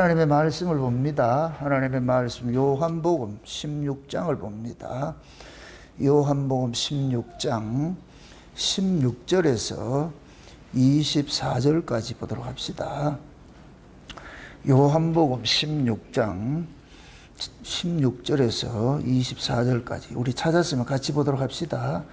하나님의 말씀을 봅니다. 하나님의 말씀 요한복음 16장을 봅니다. 요한복음 16장 16절에서 24절까지 보도록 합시다. 요한복음 16장 16절에서 24절까지 우리 찾았으면 같이 보도록 합시다.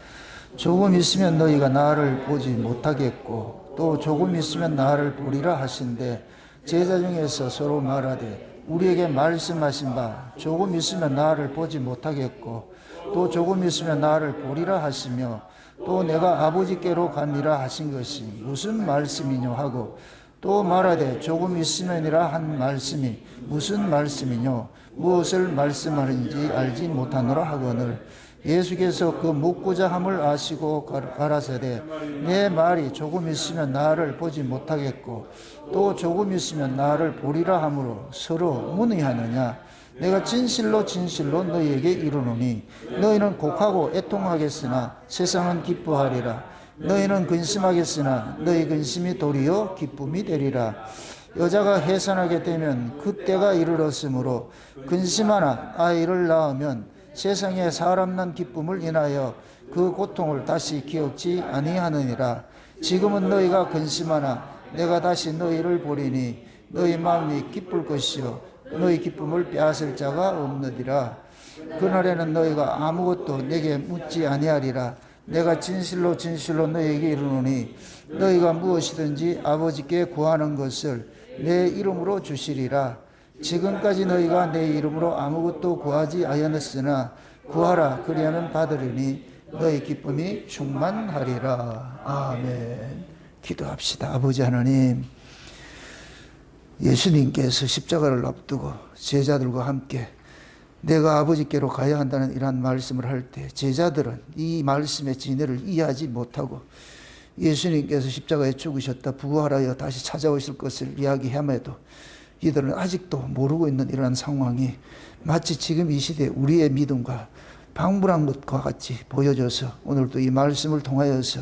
조금 있으면 너희가 나를 보지 못하겠고 또 조금 있으면 나를 보리라 하신대 제자 중에서 서로 말하되 우리에게 말씀하신 바 조금 있으면 나를 보지 못하겠고 또 조금 있으면 나를 보리라 하시며 또 내가 아버지께로 가니라 하신 것이 무슨 말씀이뇨 하고 또 말하되 조금 있으면이라 한 말씀이 무슨 말씀이뇨 무엇을 말씀하는지 알지 못하노라 하거늘 예수께서 그 묻고자 함을 아시고 가라사대 내 말이 조금 있으면 나를 보지 못하겠고 또 조금 있으면 나를 보리라 하므로 서로 문의하느냐 내가 진실로 진실로 너희에게 이르노니 너희는 곡하고 애통하겠으나 세상은 기뻐하리라 너희는 근심하겠으나 너희 근심이 도리어 기쁨이 되리라 여자가 해산하게 되면 그때가 이르렀으므로 근심하나 아이를 낳으면 세상에 사람 난 기쁨을 인하여 그 고통을 다시 기억지 아니하느니라 지금은 너희가 근심하나 내가 다시 너희를 보리니 너희 마음이 기쁠 것이요 너희 기쁨을 빼앗을 자가 없느니라 그날에는 너희가 아무것도 내게 묻지 아니하리라 내가 진실로 진실로 너희에게 이르노니 너희가 무엇이든지 아버지께 구하는 것을 내 이름으로 주시리라 지금까지 너희가 내 이름으로 아무것도 구하지 아니하였으나 구하라 그리하면 받으리니 너희 기쁨이 충만하리라. 아멘. 기도합시다. 아버지 하나님, 예수님께서 십자가를 앞두고 제자들과 함께 내가 아버지께로 가야 한다는 이러한 말씀을 할 때 제자들은 이 말씀의 진리를 이해하지 못하고 예수님께서 십자가에 죽으셨다 부활하여 다시 찾아오실 것을 이야기함에도 이들은 아직도 모르고 있는 이러한 상황이 마치 지금 이 시대에 우리의 믿음과 방불한 것과 같이 보여져서 오늘도 이 말씀을 통하여서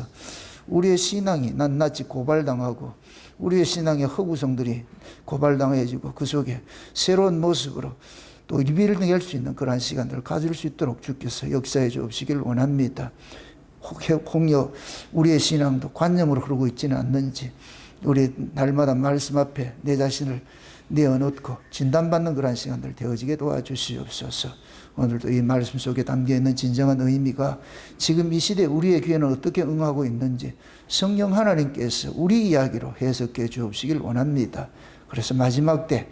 우리의 신앙이 낱낱이 고발당하고 우리의 신앙의 허구성들이 고발당해지고 그 속에 새로운 모습으로 또 리빌딩할 수 있는 그러한 시간들을 가질 수 있도록 주께서 역사해 주옵시길 원합니다. 혹여 우리의 신앙도 관념으로 흐르고 있지는 않는지 우리 날마다 말씀 앞에 내 자신을 내어놓고 진단받는 그런 시간들 되어지게 도와주시옵소서. 오늘도 이 말씀 속에 담겨있는 진정한 의미가 지금 이 시대 우리의 귀에는 어떻게 응하고 있는지 성령 하나님께서 우리 이야기로 해석해 주옵시길 원합니다. 그래서 마지막 때,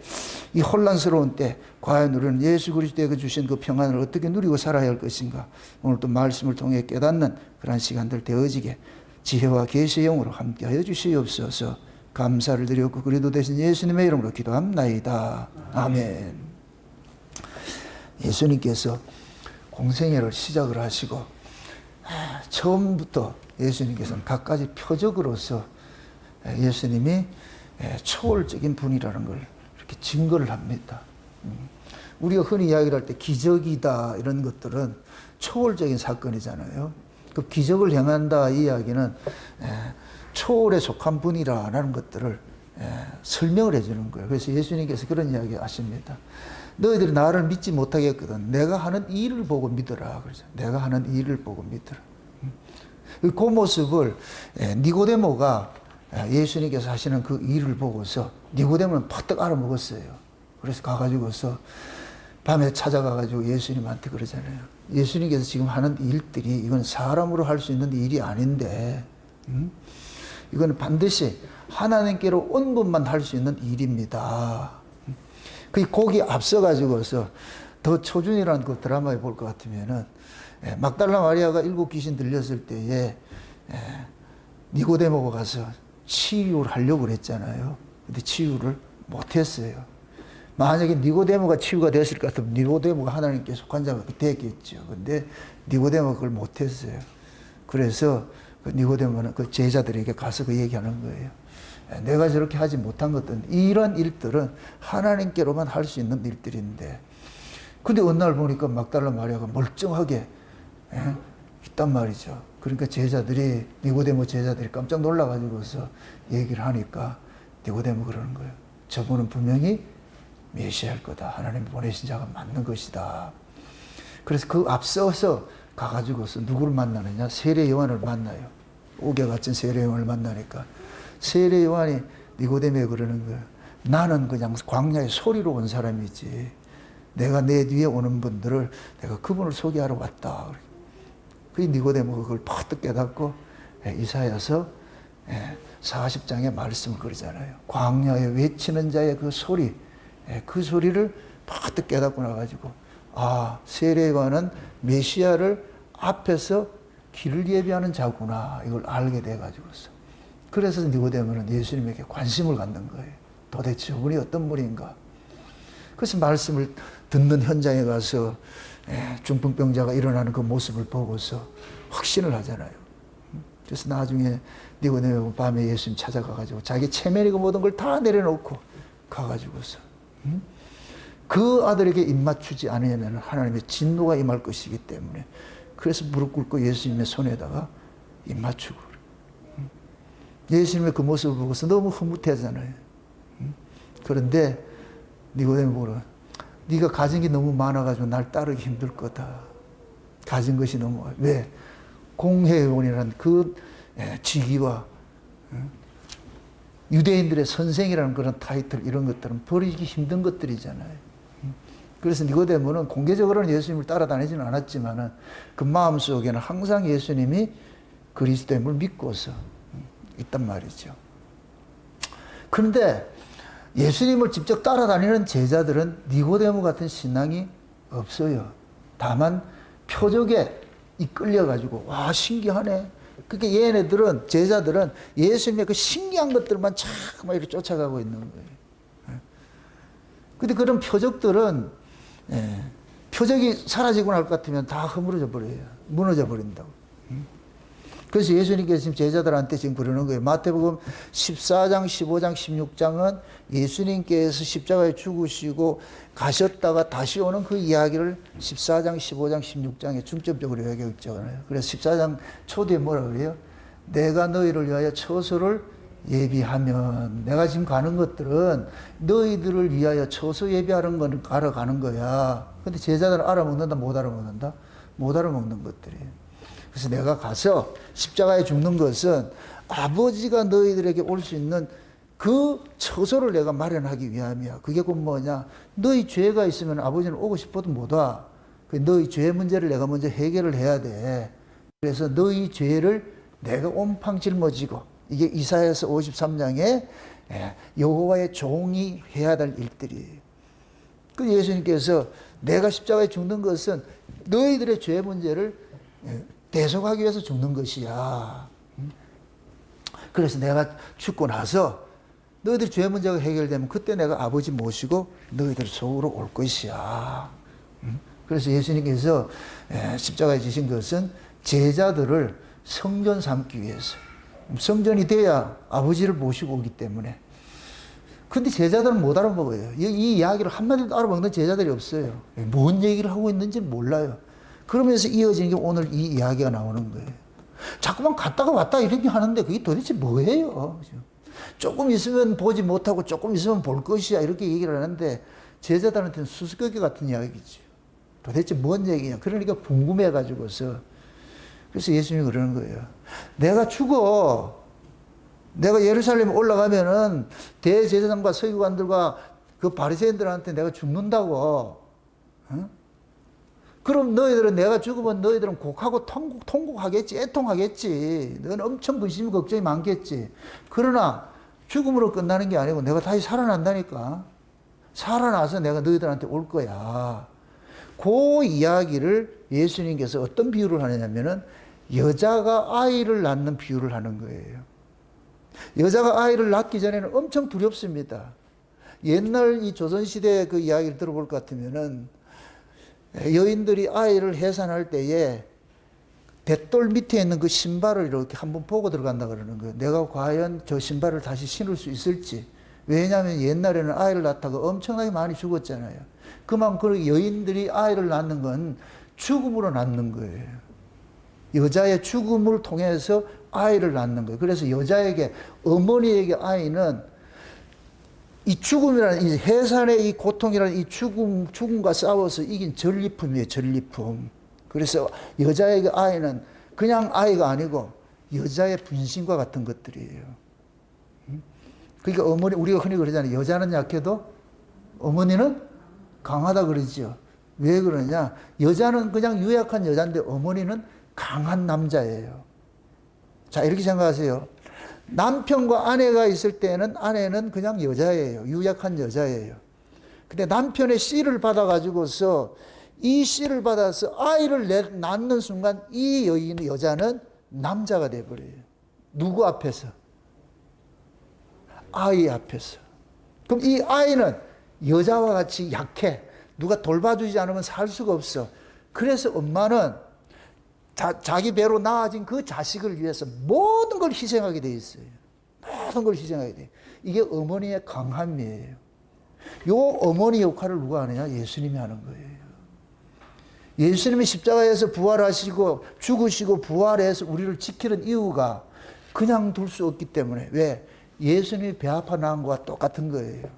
이 혼란스러운 때 과연 우리는 예수 그리스도에게 주신 그 평안을 어떻게 누리고 살아야 할 것인가 오늘도 말씀을 통해 깨닫는 그런 시간들 되어지게 지혜와 계시의 영으로 함께하여 주시옵소서. 감사를 드렸고 그리도 되신 예수님의 이름으로 기도합나이다. 아멘. 예수님께서 공생애를 시작을 하시고 처음부터 예수님께서는 갖가지 표적으로서 예수님이 초월적인 분이라는 걸 이렇게 증거를 합니다. 우리가 흔히 이야기를 할 때 기적이다 이런 것들은 초월적인 사건이잖아요. 그 기적을 행한다 이 이야기는 초월에 속한 분이라는 것들을 설명을 해주는 거예요. 그래서 예수님께서 그런 이야기 하십니다. 너희들이 나를 믿지 못하겠거든. 내가 하는 일을 보고 믿어라. 그래서 내가 하는 일을 보고 믿어라. 그 모습을 니고데모가 예수님께서 하시는 그 일을 보고서 니고데모는 퍼뜩 알아먹었어요. 그래서 가가지고서 밤에 찾아가가지고 예수님한테 그러잖아요. 예수님께서 지금 하는 일들이 이건 사람으로 할 수 있는 일이 아닌데 이건 반드시 하나님께로 온 분만 할 수 있는 일입니다. 그 거기 앞서가지고서 더 초준이라는 그 드라마에 볼 것 같으면은 막달라 마리아가 7 귀신 들렸을 때에 니고데모가 가서 치유를 하려고 그랬잖아요. 근데 치유를 못했어요. 만약에 니고데모가 치유가 됐을 것 같으면 니고데모가 하나님께 속한 자가 됐겠죠. 근데 니고데모가 그걸 못했어요. 그래서 그 니고데모는 그 제자들에게 가서 그 얘기하는 거예요. 내가 저렇게 하지 못한 것들은 이런 일들은 하나님께로만 할 수 있는 일들인데 근데 어느 날 보니까 막달라 마리아가 멀쩡하게 있단 말이죠. 그러니까 제자들이 니고데모 제자들이 깜짝 놀라가지고서 얘기를 하니까 니고데모 그러는 거예요. 저분은 분명히 메시아일 거다. 하나님 보내신 자가 맞는 것이다. 그래서 그 앞서서 가가지고서 누구를 만나느냐? 세례 요한을 만나요. 옥에 갇힌 세례 요한을 만나니까 세례 요한이 니고데모에 그러는 거예요. 나는 그냥 광야의 소리로 온 사람이지. 내가 내 뒤에 오는 분들을 내가 그분을 소개하러 왔다. 그 니고데모가 그걸 퍼뜩 깨닫고 이사야서 40장의 말씀을 그러잖아요. 광야에 외치는 자의 그 소리, 그 소리를 퍼뜩 깨닫고 나가지고 아, 세례 요한은 메시아를 앞에서 길을 예비하는 자구나 이걸 알게 돼가지고서 그래서 니고데모는 예수님에게 관심을 갖는 거예요. 도대체 저분이 어떤 분인가. 그래서 말씀을 듣는 현장에 가서 중풍병자가 일어나는 그 모습을 보고서 확신을 하잖아요. 그래서 나중에 니고데모 밤에 예수님 찾아가가지고 자기 체면이고 모든 걸 다 내려놓고 가가지고서 그 아들에게 입맞추지 않으면 하나님의 진노가 임할 것이기 때문에 그래서 무릎 꿇고 예수님의 손에다가 입맞추고 예수님의 그 모습을 보고서 너무 흐뭇해하잖아요. 그런데 니고데모는 네가 가진 게 너무 많아가지고 날 따르기 힘들 거다. 가진 것이 너무 왜? 공회원이라는 그 직위와 유대인들의 선생이라는 그런 타이틀 이런 것들은 버리기 힘든 것들이잖아요. 그래서 니고데모는 공개적으로는 예수님을 따라다니지는 않았지만은 그 마음속에는 항상 예수님이 그리스도임을 믿고서 있단 말이죠. 그런데 예수님을 직접 따라다니는 제자들은 니고데모 같은 신앙이 없어요. 다만 표적에 이끌려가지고 와 신기하네. 그러니까 얘네들은 제자들은 예수님의 그 신기한 것들만 자꾸 막 이렇게 쫓아가고 있는 거예요. 근데 그런 표적들은 표적이 사라지고 날 것 같으면 다 허물어져 버려요. 무너져 버린다고. 그래서 예수님께서 지금 제자들한테 지금 그러는 거예요. 마태복음 14장, 15장, 16장은 예수님께서 십자가에 죽으시고 가셨다가 다시 오는 그 이야기를 14장, 15장, 16장에 중점적으로 이야기하고 있잖아요. 그래서 14장 초대에 뭐라 그래요? 내가 너희를 위하여 처소를 예비하면 내가 지금 가는 것들은 너희들을 위하여 처소 예비하는 건 알아가는 거야. 근데 제자들은 알아먹는다, 못 알아먹는다? 못 알아먹는 것들이에요. 그래서 내가 가서 십자가에 죽는 것은 아버지가 너희들에게 올 수 있는 그 처소를 내가 마련하기 위함이야. 그게 곧 뭐냐? 너희 죄가 있으면 아버지는 오고 싶어도 못 와. 너희 죄 문제를 내가 먼저 해결을 해야 돼. 그래서 너희 죄를 내가 온팡 짊어지고 이게 이사야서 53장에 여호와의 종이 해야 될 일들이에요. 그 예수님께서 내가 십자가에 죽는 것은 너희들의 죄 문제를 대속하기 위해서 죽는 것이야. 그래서 내가 죽고 나서 너희들 죄 문제가 해결되면 그때 내가 아버지 모시고 너희들 속으로 올 것이야. 그래서 예수님께서 십자가에 지신 것은 제자들을 성전 삼기 위해서. 성전이 돼야 아버지를 모시고 오기 때문에. 근데 제자들은 못 알아먹어요. 이 이야기를 한마디도 알아먹는 제자들이 없어요. 뭔 얘기를 하고 있는지 몰라요. 그러면서 이어지는 게 오늘 이 이야기가 나오는 거예요. 자꾸만 갔다가 왔다 이렇게 하는데 그게 도대체 뭐예요? 조금 있으면 보지 못하고 조금 있으면 볼 것이야 이렇게 얘기를 하는데 제자들한테는 수수께끼 같은 이야기지. 도대체 뭔 얘기냐. 그러니까 궁금해가지고서 그래서 예수님이 그러는 거예요. 내가 죽어. 내가 예루살렘에 올라가면은 대제사장과 서기관들과 그 바리새인들한테 내가 죽는다고. 응? 그럼 너희들은 내가 죽으면 너희들은 곡하고 통곡하겠지, 애통하겠지. 너는 엄청 근심이 걱정이 많겠지. 그러나 죽음으로 끝나는 게 아니고 내가 다시 살아난다니까. 살아나서 내가 너희들한테 올 거야. 그 이야기를 예수님께서 어떤 비유를 하느냐면은 여자가 아이를 낳는 비유를 하는 거예요. 여자가 아이를 낳기 전에는 엄청 두렵습니다. 옛날 이 조선시대 그 이야기를 들어볼 것 같으면은 여인들이 아이를 해산할 때에 대돌 밑에 있는 그 신발을 이렇게 한번 보고 들어간다 그러는 거예요. 내가 과연 저 신발을 다시 신을 수 있을지. 왜냐하면 옛날에는 아이를 낳다가 엄청나게 많이 죽었잖아요. 그만큼 여인들이 아이를 낳는 건 죽음으로 낳는 거예요. 여자의 죽음을 통해서 아이를 낳는 거예요. 그래서 여자에게, 어머니에게 아이는 이 죽음이라는 이 해산의 이 고통이라는 이 죽음과 싸워서 이긴 전리품이에요. 전리품. 그래서 여자에게 아이는 그냥 아이가 아니고 여자의 분신과 같은 것들이에요. 그러니까 어머니, 우리가 흔히 그러잖아요. 여자는 약해도 어머니는 강하다 그러지요. 왜 그러냐? 여자는 그냥 유약한 여자인데 어머니는 강한 남자예요. 자, 이렇게 생각하세요. 남편과 아내가 있을 때는 아내는 그냥 여자예요. 유약한 여자예요. 근데 남편의 씨를 받아가지고서 이 씨를 받아서 아이를 낳는 순간 이 여자는 남자가 돼버려요. 누구 앞에서? 아이 앞에서. 그럼 이 아이는 여자와 같이 약해. 누가 돌봐주지 않으면 살 수가 없어. 그래서 엄마는 자기 배로 낳아진 그 자식을 위해서 모든 걸 희생하게 돼 있어요. 모든 걸 희생하게 돼. 이게 어머니의 강함이에요. 요 어머니 역할을 누가 하느냐? 예수님이 하는 거예요. 예수님이 십자가에서 부활하시고 죽으시고 부활해서 우리를 지키는 이유가 그냥 둘 수 없기 때문에. 왜? 예수님이 배 아파 낳은 것과 똑같은 거예요.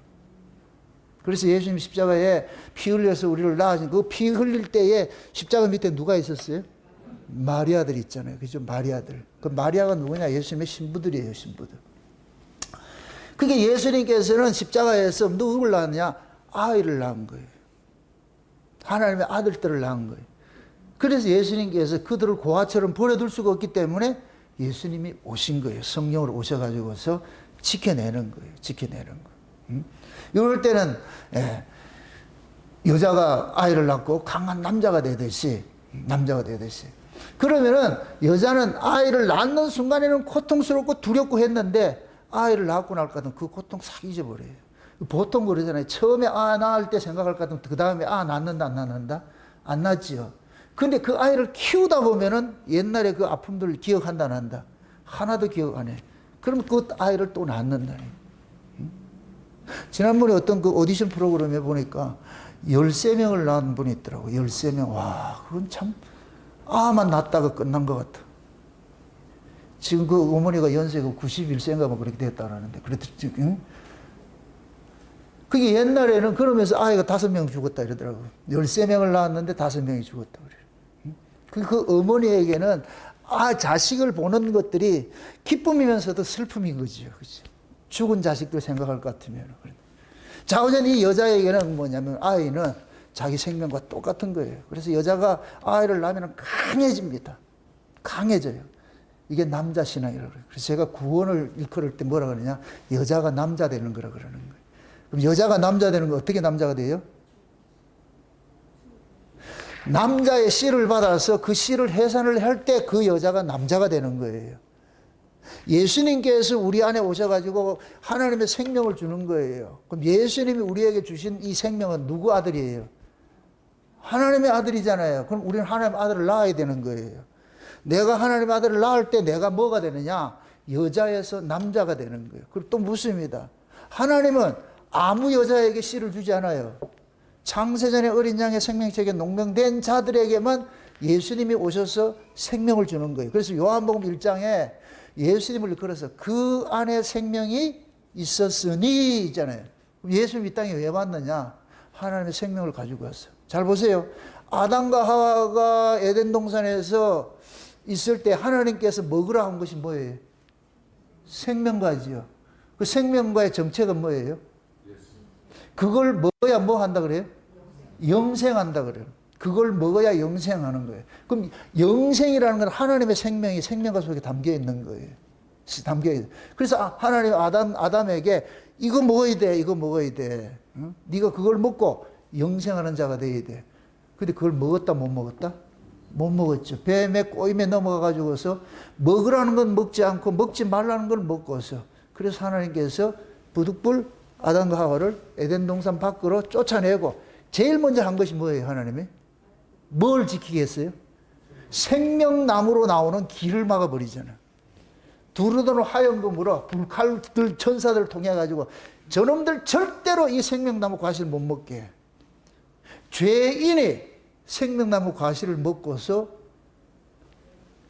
그래서 예수님 십자가에 피 흘려서 우리를 낳으신 그 피 흘릴 때에 십자가 밑에 누가 있었어요? 마리아들 있잖아요. 그죠? 마리아들. 그 마리아가 누구냐? 예수님의 신부들이에요. 신부들. 그게 예수님께서는 십자가에서 누구를 낳았냐? 아이를 낳은 거예요. 하나님의 아들들을 낳은 거예요. 그래서 예수님께서 그들을 고아처럼 버려둘 수가 없기 때문에 예수님이 오신 거예요. 성령으로 오셔가지고서 지켜내는 거예요. 지켜내는 거예요. 이럴 때는 여자가 아이를 낳고 강한 남자가 되듯이 그러면은 여자는 아이를 낳는 순간에는 고통스럽고 두렵고 했는데 아이를 낳고 날 것 같으면 그 고통 싹 잊어버려요. 보통 그러잖아요. 처음에 낳을 때 생각할 것 같으면 그 다음에 낳는다 안 낳는다? 안 낳지요. 근데 그 아이를 키우다 보면은 옛날에 그 아픔들을 기억한다 안 한다? 하나도 기억 안 해. 그럼 그 아이를 또 낳는다니. 지난번에 어떤 그 오디션 프로그램에 보니까 13명을 낳은 분이 있더라고. 13명. 와, 그건 참 아만 낳다가 끝난 것 같아. 지금 그 어머니가 연세가 91세인가 뭐 그렇게 됐다라는데 그랬더니 응? 그게 옛날에는 그러면서 아이가 5명 죽었다 이러더라고. 13명을 낳았는데 5명이 죽었다 그래요. 그 어머니에게는 자식을 보는 것들이 기쁨이면서도 슬픔인 거지요. 그치? 죽은 자식들 생각할 것 같으면. 자, 어전 이 여자에게는 뭐냐면 아이는 자기 생명과 똑같은 거예요. 그래서 여자가 아이를 낳으면 강해집니다. 강해져요. 이게 남자 신앙이라고 그래요. 그래서 제가 구원을 일컬을 때 뭐라 그러냐? 여자가 남자 되는 거라 그러는 거예요. 그럼 여자가 남자 되는 거 어떻게 남자가 돼요? 남자의 씨를 받아서 그 씨를 해산을 할 때 그 여자가 남자가 되는 거예요. 예수님께서 우리 안에 오셔가지고 하나님의 생명을 주는 거예요. 그럼 예수님이 우리에게 주신 이 생명은 누구 아들이에요? 하나님의 아들이잖아요. 그럼 우리는 하나님의 아들을 낳아야 되는 거예요. 내가 하나님의 아들을 낳을 때 내가 뭐가 되느냐? 여자에서 남자가 되는 거예요. 그리고 또 묻습니다. 하나님은 아무 여자에게 씨를 주지 않아요. 창세전에 어린 양의 생명책에 농명된 자들에게만 예수님이 오셔서 생명을 주는 거예요. 그래서 요한복음 1장에 예수님을 걸어서 그 안에 생명이 있었으니 있잖아요. 예수님 이 땅에 왜 왔느냐? 하나님의 생명을 가지고 왔어요. 잘 보세요. 아담과 하와가 에덴 동산에서 있을 때 하나님께서 먹으라 한 것이 뭐예요? 생명과지요. 그 생명과의 정책은 뭐예요? 그걸 먹어야 뭐 한다 그래요? 영생한다 그래요. 그걸 먹어야 영생하는 거예요. 그럼 영생이라는 건 하나님의 생명이 생명과 속에 담겨 있는 거예요. 담겨 있어요. 그래서 하나님 아담에게 이거 먹어야 돼. 이거 먹어야 돼. 응? 네가 그걸 먹고 영생하는 자가 돼야 돼. 근데 그걸 먹었다 못 먹었다? 못 먹었죠. 뱀의 꼬임에 넘어가 가지고서 먹으라는 건 먹지 않고 먹지 말라는 건 먹고서 그래서 하나님께서 부득불 아담과 하와를 에덴 동산 밖으로 쫓아내고 제일 먼저 한 것이 뭐예요? 하나님이? 뭘 지키게 했어요? 생명나무로 나오는 길을 막아버리잖아요. 두루두루 하얀금으로 불칼들 천사들을 통해 가지고 저놈들 절대로 이 생명나무 과실을 못 먹게 해. 죄인이 생명나무 과실을 먹고서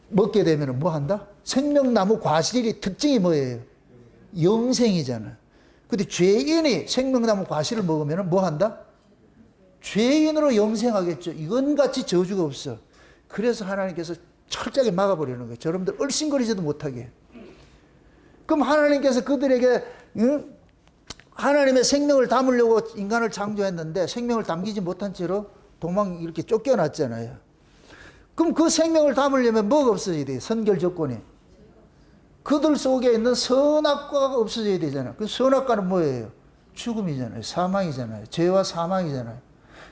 먹게 되면 뭐 한다? 생명나무 과실이 특징이 뭐예요? 영생이잖아. 근데 죄인이 생명나무 과실을 먹으면 뭐 한다? 죄인으로 영생하겠죠. 이건 같이 저주가 없어. 그래서 하나님께서 철저하게 막아버리는 거예요. 저러분들 얼씬거리지도 못하게. 그럼 하나님께서 그들에게 하나님의 생명을 담으려고 인간을 창조했는데 생명을 담기지 못한 채로 도망 이렇게 쫓겨났잖아요. 그럼 그 생명을 담으려면 뭐가 없어져야 돼요? 선결 조건이. 그들 속에 있는 선악과가 없어져야 되잖아요. 그 선악과는 뭐예요? 죽음이잖아요. 사망이잖아요. 죄와 사망이잖아요.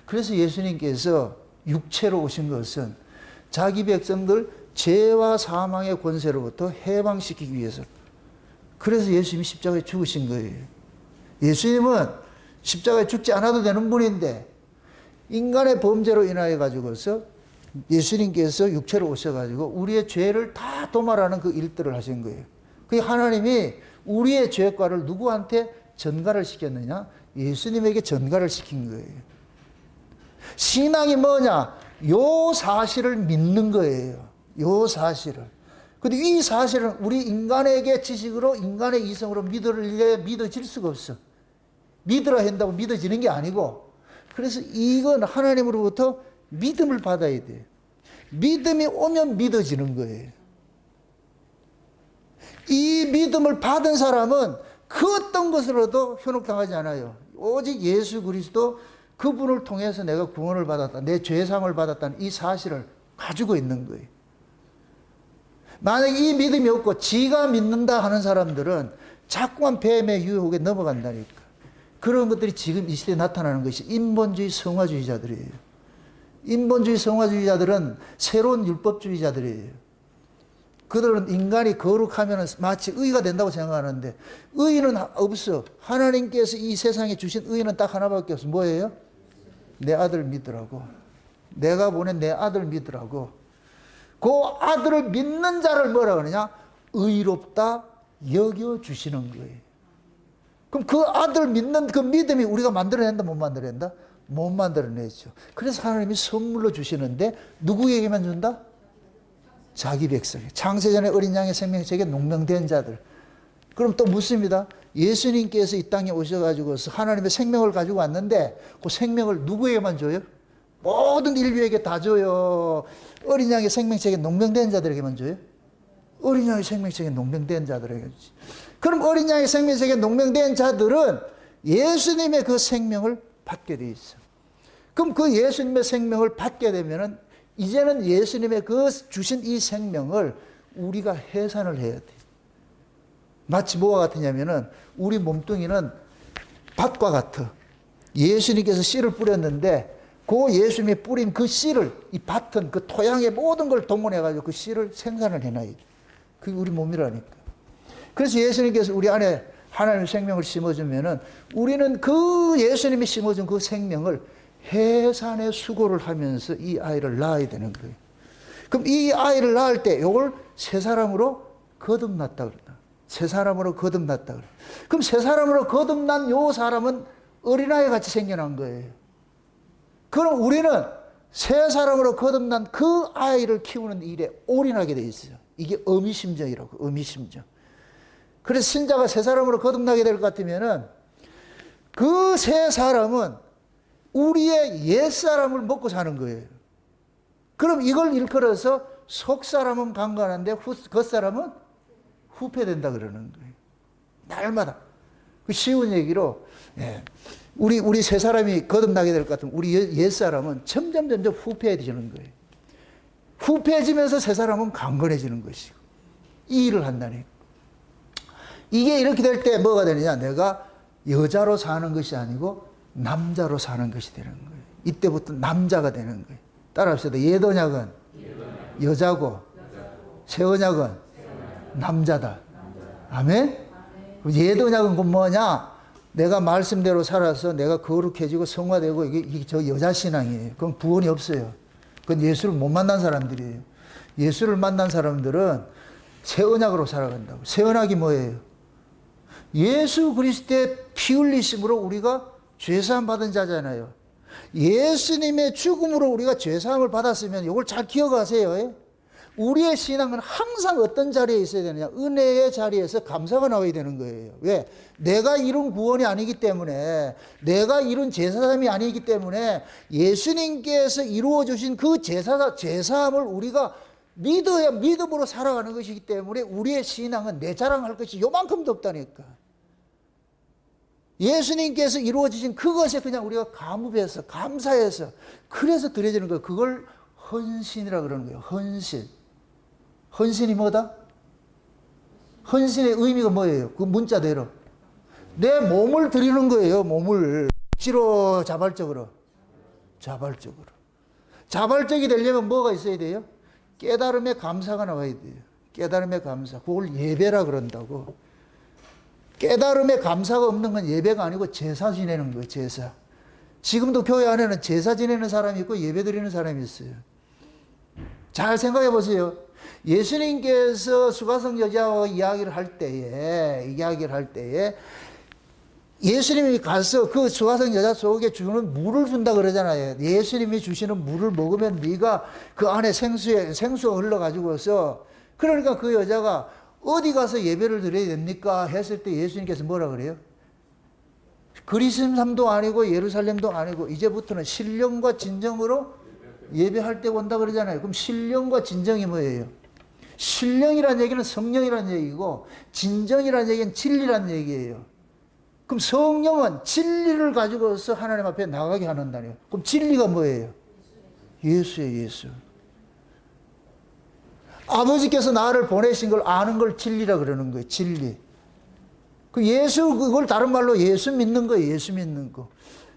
그래서 예수님께서 육체로 오신 것은 자기 백성들 죄와 사망의 권세로부터 해방시키기 위해서. 그래서 예수님이 십자가에 죽으신 거예요. 예수님은 십자가에 죽지 않아도 되는 분인데 인간의 범죄로 인하여 가지고서 예수님께서 육체로 오셔가지고 우리의 죄를 다 도말하는 그 일들을 하신 거예요. 그 하나님이 우리의 죄과를 누구한테 전가를 시켰느냐? 예수님에게 전가를 시킨 거예요. 신앙이 뭐냐? 요 사실을 믿는 거예요. 요 사실을. 근데 이 사실은 우리 인간에게 지식으로, 인간의 이성으로 믿어질 수가 없어. 믿으라 한다고 믿어지는 게 아니고, 그래서 이건 하나님으로부터 믿음을 받아야 돼요. 믿음이 오면 믿어지는 거예요. 이 믿음을 받은 사람은 그 어떤 것으로도 현혹당하지 않아요. 오직 예수 그리스도 그분을 통해서 내가 구원을 받았다, 내 죄사함을 받았다는 이 사실을 가지고 있는 거예요. 만약에 이 믿음이 없고 지가 믿는다 하는 사람들은 자꾸만 뱀의 유혹에 넘어간다니까. 그런 것들이 지금 이 시대에 나타나는 것이 인본주의 성화주의자들이에요. 인본주의 성화주의자들은 새로운 율법주의자들이에요. 그들은 인간이 거룩하면 마치 의가 된다고 생각하는데 의는 없어. 하나님께서 이 세상에 주신 의는 딱 하나밖에 없어. 뭐예요? 내 아들 믿으라고. 내가 보낸 내 아들 믿으라고. 그 아들을 믿는 자를 뭐라 그러냐? 의롭다 여겨주시는 거예요. 그럼 그 아들 믿는 그 믿음이 우리가 만들어낸다, 못 만들어낸다? 못 만들어내죠. 그래서 하나님이 선물로 주시는데 누구에게만 준다? 자기 백성에. 창세전에 어린 양의 생명책에 농명된 자들. 그럼 또 묻습니다. 예수님께서 이 땅에 오셔가지고 하나님의 생명을 가지고 왔는데 그 생명을 누구에게만 줘요? 모든 인류에게 다 줘요. 어린 양의 생명책에 농명된 자들에게만 줘요? 어린 양의 생명책에 농명된 자들에게 주지. 그럼 어린 양의 생명책에 농명된 자들은 예수님의 그 생명을 받게 돼 있어. 그럼 그 예수님의 생명을 받게 되면은 이제는 예수님의 그 주신 이 생명을 우리가 해산을 해야 돼. 마치 뭐와 같으냐면은 우리 몸뚱이는 밭과 같아. 예수님께서 씨를 뿌렸는데 그 예수님이 뿌린 그 씨를 이 밭은 그 토양의 모든 걸 동원해가지고 그 씨를 생산을 해놔야 돼. 그게 우리 몸이라니까. 그래서 예수님께서 우리 안에 하나님의 생명을 심어주면은 우리는 그 예수님이 심어준 그 생명을 해산의 수고를 하면서 이 아이를 낳아야 되는 거예요. 그럼 이 아이를 낳을 때 이걸 새 사람으로 거듭났다 그러다. 새 사람으로 거듭났다 그래. 그럼 새 사람으로 거듭난 요 사람은 어린아이 같이 생겨난 거예요. 그럼 우리는 새 사람으로 거듭난 그 아이를 키우는 일에 올인하게 돼 있어요. 이게 어미심정이라고, 어미심정. 그래서 신자가 새 사람으로 거듭나게 될 것 같으면은 그 새 사람은 우리의 옛사람을 먹고 사는 거예요. 그럼 이걸 일컬어서 속사람은 강건한데 겉사람은 후패된다 그러는 거예요. 날마다. 그 쉬운 얘기로, 우리 세 사람이 거듭나게 될 것 같으면 우리 옛사람은 점점 후패해지는 거예요. 후패해지면서 세 사람은 강건해지는 것이고, 이 일을 한다니까. 이게 이렇게 될 때 뭐가 되느냐? 내가 여자로 사는 것이 아니고 남자로 사는 것이 되는 거예요. 이때부터 남자가 되는 거예요. 따라합시다. 옛 언약은 여자고, 새 언약은 남자다. 아멘? 옛 언약은 그 뭐냐? 내가 말씀대로 살아서 내가 거룩해지고 성화되고 이게 저 여자 신앙이에요. 그건 구원이 없어요. 그건 예수를 못 만난 사람들이에요. 예수를 만난 사람들은 새 언약으로 살아간다고. 새 언약이 뭐예요? 예수 그리스도의 피 흘리심으로 우리가 죄사함 받은 자잖아요. 예수님의 죽음으로 우리가 죄사함을 받았으면 이걸 잘 기억하세요. 우리의 신앙은 항상 어떤 자리에 있어야 되느냐? 은혜의 자리에서 감사가 나와야 되는 거예요. 왜? 내가 이룬 구원이 아니기 때문에, 내가 이룬 제사함이 아니기 때문에 예수님께서 이루어 주신 그 제사함을 우리가 믿어야 믿음으로 살아가는 것이기 때문에 우리의 신앙은 내 자랑할 것이 요만큼도 없다니까. 예수님께서 이루어 주신 그것에 그냥 우리가 감사해서 그래서 드려지는 거예요. 그걸 헌신이라 그러는 거예요. 헌신. 헌신이 뭐다? 헌신의 의미가 뭐예요? 그 문자대로 내 몸을 드리는 거예요. 몸을 억지로 자발적으로. 자발적이 되려면 뭐가 있어야 돼요? 깨달음의 감사가 나와야 돼요. 깨달음의 감사. 그걸 예배라 그런다고. 깨달음의 감사가 없는 건 예배가 아니고 제사 지내는 거예요. 제사. 지금도 교회 안에는 제사 지내는 사람이 있고 예배 드리는 사람이 있어요. 잘 생각해 보세요. 예수님께서 수가성 여자와 이야기를 할 때에 예수님이 가서 그 수가성 여자 속에 주는 물을 준다 그러잖아요. 예수님이 주시는 물을 먹으면 네가 그 안에 생수가 흘러가지고서, 그러니까 그 여자가 어디 가서 예배를 드려야 됩니까? 했을 때 예수님께서 뭐라 그래요? 그리스도도 아니고 예루살렘도 아니고 이제부터는 신령과 진정으로 예배할 때 온다 그러잖아요. 그럼 신령과 진정이 뭐예요? 신령이라는 얘기는 성령이라는 얘기고, 진정이라는 얘기는 진리라는 얘기예요. 그럼 성령은 진리를 가지고서 하나님 앞에 나가게 하는다니요. 그럼 진리가 뭐예요? 예수예요, 예수. 아버지께서 나를 보내신 걸 아는 걸 진리라 그러는 거예요, 진리. 그 예수, 그걸 다른 말로 예수 믿는 거예요, 예수 믿는 거.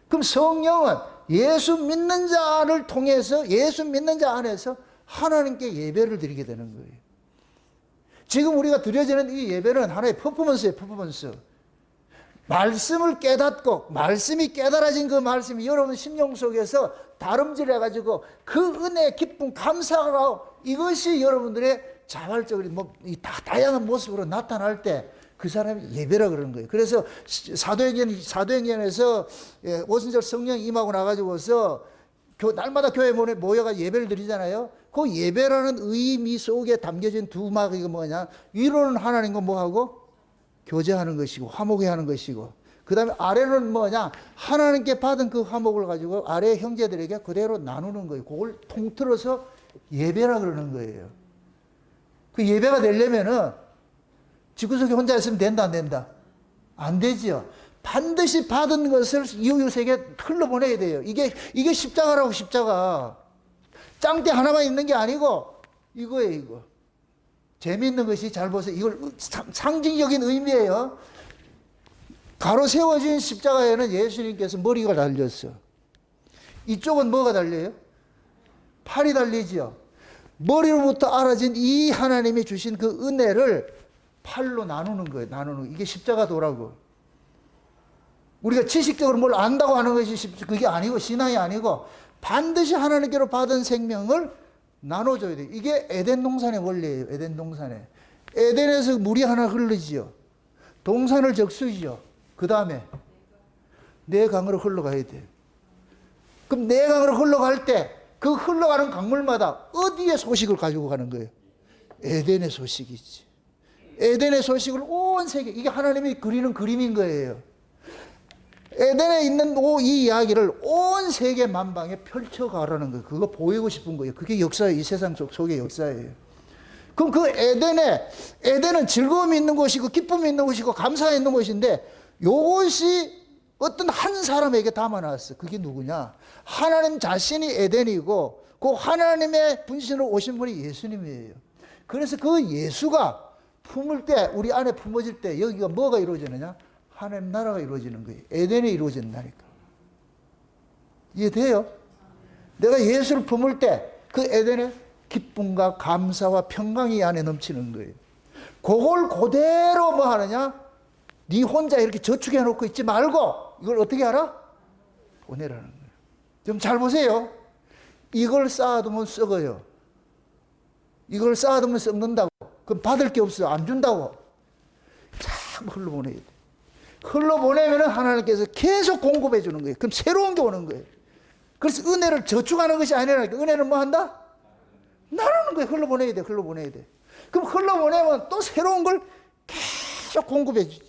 그럼 성령은 예수 믿는 자를 통해서, 예수 믿는 자 안에서 하나님께 예배를 드리게 되는 거예요. 지금 우리가 드려지는 이 예배는 하나의 퍼포먼스예요, 퍼포먼스. 말씀을 깨닫고, 말씀이 깨달아진 그 말씀이 여러분 심령 속에서 다름질 해가지고 그 은혜의 기쁨, 감사가 이것이 여러분들의 자발적으로 다양한 모습으로 나타날 때 그 사람이 예배라 그러는 거예요. 그래서 사도행전에서 오순절 성령이 임하고 나가지고서 날마다 교회에 모여가 예배를 드리잖아요. 그 예배라는 의미 속에 담겨진 두 마디가 뭐냐? 위로는 하나님과 뭐하고? 교제하는 것이고 화목해 하는 것이고, 그 다음에 아래는 뭐냐? 하나님께 받은 그 화목을 가지고 아래 형제들에게 그대로 나누는 거예요. 그걸 통틀어서 예배라 그러는 거예요. 그 예배가 되려면은 집구석에 혼자 있으면 된다, 안 된다? 안 되죠. 반드시 받은 것을 이웃에게 흘러보내야 돼요. 이게 십자가라고, 십자가. 짱대 하나만 있는 게 아니고 이거예요, 이거. 재미있는 것이, 잘 보세요. 이걸 상징적인 의미예요. 가로 세워진 십자가에는 예수님께서 머리가 달렸어. 이쪽은 뭐가 달려요? 팔이 달리죠. 머리로부터 알아진 이 하나님이 주신 그 은혜를 팔로 나누는 거예요. 이게 십자가도라고. 우리가 지식적으로 뭘 안다고 하는 것이 그게 아니고, 신앙이 아니고 반드시 하나님께로 받은 생명을 나눠줘야 돼요. 이게 에덴 동산의 원리예요. 에덴 동산에. 에덴에서 물이 하나 흐르지요. 동산을 적수지요. 그 다음에 내 강으로 흘러가야 돼요. 그럼 내 강으로 흘러갈 때 그 흘러가는 강물마다 어디에 소식을 가지고 가는 거예요? 에덴의 소식이지. 에덴의 소식을 온 세계, 이게 하나님이 그리는 그림인 거예요. 에덴에 있는 이 이야기를 온 세계 만방에 펼쳐가라는 거예요. 그거 보이고 싶은 거예요. 그게 역사예요. 이 세상 속의 역사예요. 그럼 그 에덴은 즐거움이 있는 곳이고 기쁨이 있는 곳이고 감사가 있는 곳인데, 요것이 어떤 한 사람에게 담아놨어. 그게 누구냐? 하나님 자신이 에덴이고 그 하나님의 분신으로 오신 분이 예수님이에요. 그래서 그 예수가 품을 때, 우리 안에 품어질 때 여기가 뭐가 이루어지느냐? 하나님 나라가 이루어지는 거예요. 에덴에 이루어진다니까. 이해돼요? 내가 예수를 품을 때 그 에덴에 기쁨과 감사와 평강이 안에 넘치는 거예요. 그걸 그대로 뭐 하느냐? 네 혼자 이렇게 저축해 놓고 있지 말고 이걸 어떻게 알아? 보내라는 거예요. 좀 잘 보세요. 이걸 쌓아두면 썩어요. 이걸 쌓아두면 썩는다고. 그럼 받을 게 없어요. 안 준다고. 참 흘러보내야 돼. 흘러보내면 하나님께서 계속 공급해 주는 거예요. 그럼 새로운 게 오는 거예요. 그래서 은혜를 저축하는 것이 아니라, 은혜는 뭐 한다? 나누는 거예요. 흘러보내야 돼. 흘러보내야 돼. 그럼 흘러보내면 또 새로운 걸 계속 공급해 주죠.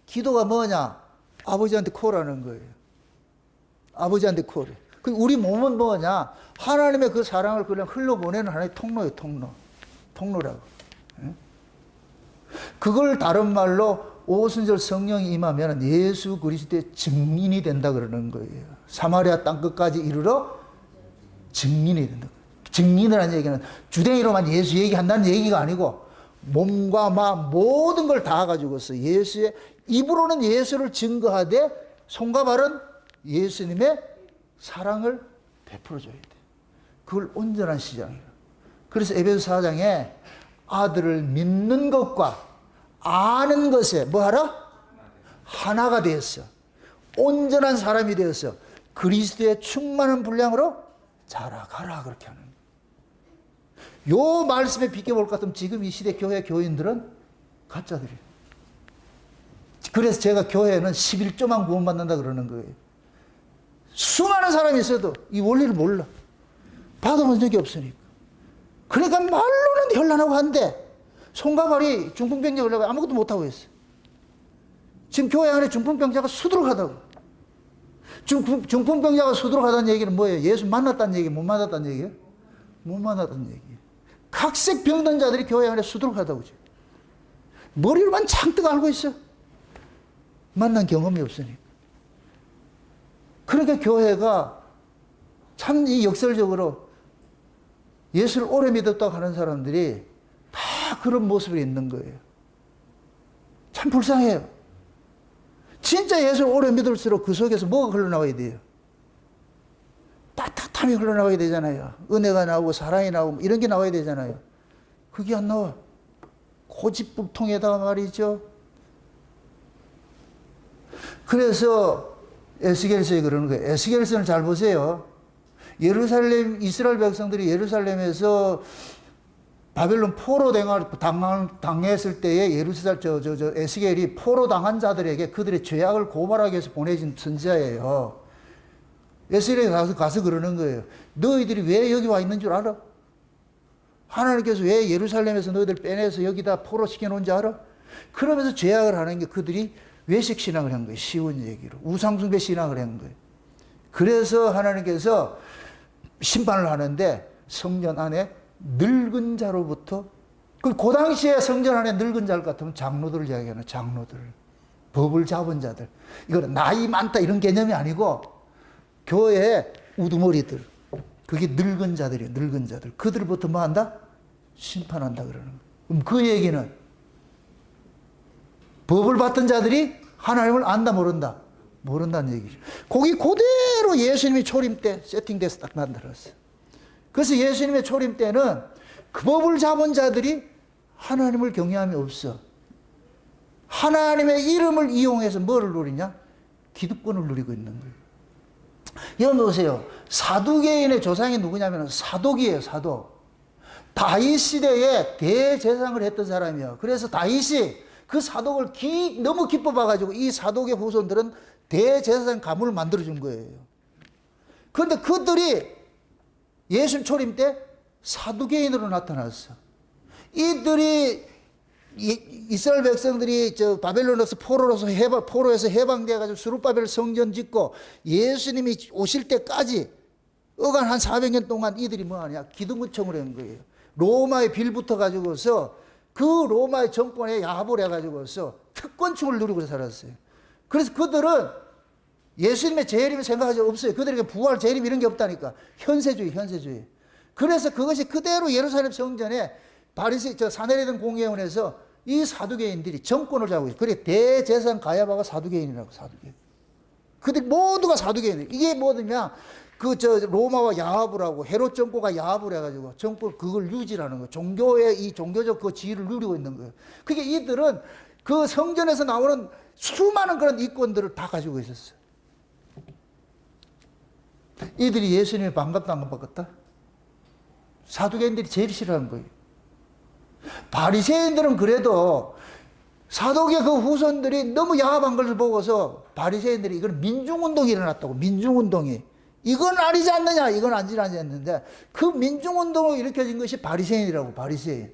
기도가 뭐냐? 아버지한테 콜하는 거예요. 아버지한테 콜해. 우리 몸은 뭐냐? 하나님의 그 사랑을 그냥 흘러보내는 하나의 통로예요. 통로라고. 그걸 다른 말로 오순절 성령이 임하면 예수 그리스도의 증인이 된다 그러는 거예요. 사마리아 땅끝까지 이르러 증인이 된다. 증인이라는 얘기는 주댕이로만 예수 얘기한다는 얘기가 아니고 몸과 마음 모든 걸 다 가지고서 예수의 입으로는 예수를 증거하되 손과 발은 예수님의 사랑을 베풀어줘야 돼. 그걸 온전한 시장이에요. 그래서 에베소 4장에 아들을 믿는 것과 아는 것에 뭐하라? 하나가 되었어. 온전한 사람이 되어서 그리스도의 충만한 분량으로 자라가라 그렇게 하는 거예요. 요 말씀에 비껴볼 것 같으면 지금 이 시대 교회 교인들은 가짜들이에요. 그래서 제가 교회는 11조만 구원받는다 그러는 거예요. 수많은 사람이 있어도 이 원리를 몰라. 받아본 적이 없으니까. 그러니까 말로는 현란하고 한데 손과 발이 중풍병자 걸려고 아무것도 못하고 있어. 지금 교회 안에 중풍병자가 수두룩하다고. 중풍병자가 수두룩하다는 얘기는 뭐예요? 예수 만났다는 얘기, 못 만났다는 얘기예요? 못 만났다는 얘기예요. 각색 병든 자들이 교회 안에 수두룩하다고. 머리로만 잔뜩 알고 있어. 만난 경험이 없으니까. 그러니까 교회가 참 이 역설적으로 예수를 오래 믿었다고 하는 사람들이 다 그런 모습이 있는 거예요. 참 불쌍해요. 진짜 예수를 오래 믿을수록 그 속에서 뭐가 흘러나와야 돼요? 따뜻함이 흘러나와야 되잖아요. 은혜가 나오고 사랑이 나오고 이런 게 나와야 되잖아요. 그게 안 나와. 고집불통에다가 말이죠. 그래서 에스겔서에 그러는 거예요. 에스겔서는 잘 보세요. 예루살렘, 이스라엘 백성들이 예루살렘에서 바벨론 포로 당했을 때에 에스겔이 포로 당한 자들에게 그들의 죄악을 고발하기 위해서 보내진 선지자예요. 에스겔이 가서 그러는 거예요. 너희들이 왜 여기 와 있는 줄 알아? 하나님께서 왜 예루살렘에서 너희들 빼내서 여기다 포로 시켜놓은지 알아? 그러면서 죄악을 하는 게 그들이 외식 신앙을 한 거예요. 쉬운 얘기로. 우상숭배 신앙을 한 거예요. 그래서 하나님께서 심판을 하는데 성전 안에 늙은 자로부터 그 당시에 성전 안에 늙은 자 같으면 장로들을 이야기하는 장로들, 법을 잡은 자들. 이거는 나이 많다 이런 개념이 아니고 교회의 우두머리들. 그게 늙은 자들이에요. 늙은 자들. 그들부터 뭐 한다? 심판한다 그러는 거예요. 그럼 그 얘기는 법을 받던 자들이 하나님을 안다 모른다? 모른다는 얘기죠. 거기 그대로 예수님이 초림 때 세팅돼서 딱 만들었어요. 그래서 예수님의 초림 때는 그 법을 잡은 자들이 하나님을 경외함이 없어. 하나님의 이름을 이용해서 뭐를 누리냐? 기득권을 누리고 있는 거예요. 여러분 보세요. 사두개인의 조상이 누구냐면 사독이에요. 사독. 다윗 시대에 대제사장을 했던 사람이에요. 그래서 다윗이 그 사독을 너무 기뻐 봐가지고 이 사독의 후손들은 대제사장 가문을 만들어준 거예요. 그런데 그들이 예수님 초림 때 사두개인으로 나타났어. 이들이 이스라엘 백성들이 바벨론에서 포로에서 해방돼가지고 수룹바벨 성전 짓고 예수님이 오실 때까지 어간 한 400년 동안 이들이 뭐하냐? 기득권청을 한 거예요. 로마에 빌붙어 가지고서 그 로마의 정권에 야합을 해가지고서 특권층을 누리고 살았어요. 그래서 그들은 예수님의 재림을 생각하지 없어요. 그들에게 부활, 재림 이런 게 없다니까. 현세주의. 그래서 그것이 그대로 예루살렘 성전에 사내리던 공회원에서 이 사두개인들이 정권을 잡고 있어요. 그래 대제사장 가야바가 사두개인이라고. 그들 모두가 사두개인이에요. 이게 뭐냐? 로마와 야합을 하고 헤롯 정권과 야합을 해가지고 정권 그걸 유지하는 거예요. 이 종교적 그 지위를 누리고 있는 거예요. 그게 이들은 그 성전에서 나오는 수많은 그런 이권들을 다 가지고 있었어요. 이들이 예수님이 반갑다 안 반갑다? 사두개인들이 제일 싫어하는 거예요. 바리새인들은 그래도 사독의 그 후손들이 너무 야합한 걸 보고서 바리새인들이 이건 민중운동이 일어났다고. 민중운동이. 이건 아니지 않느냐? 이건 아니지 않는데 그 민중운동을 일으켜진 것이 바리새인이라고, 바리새인.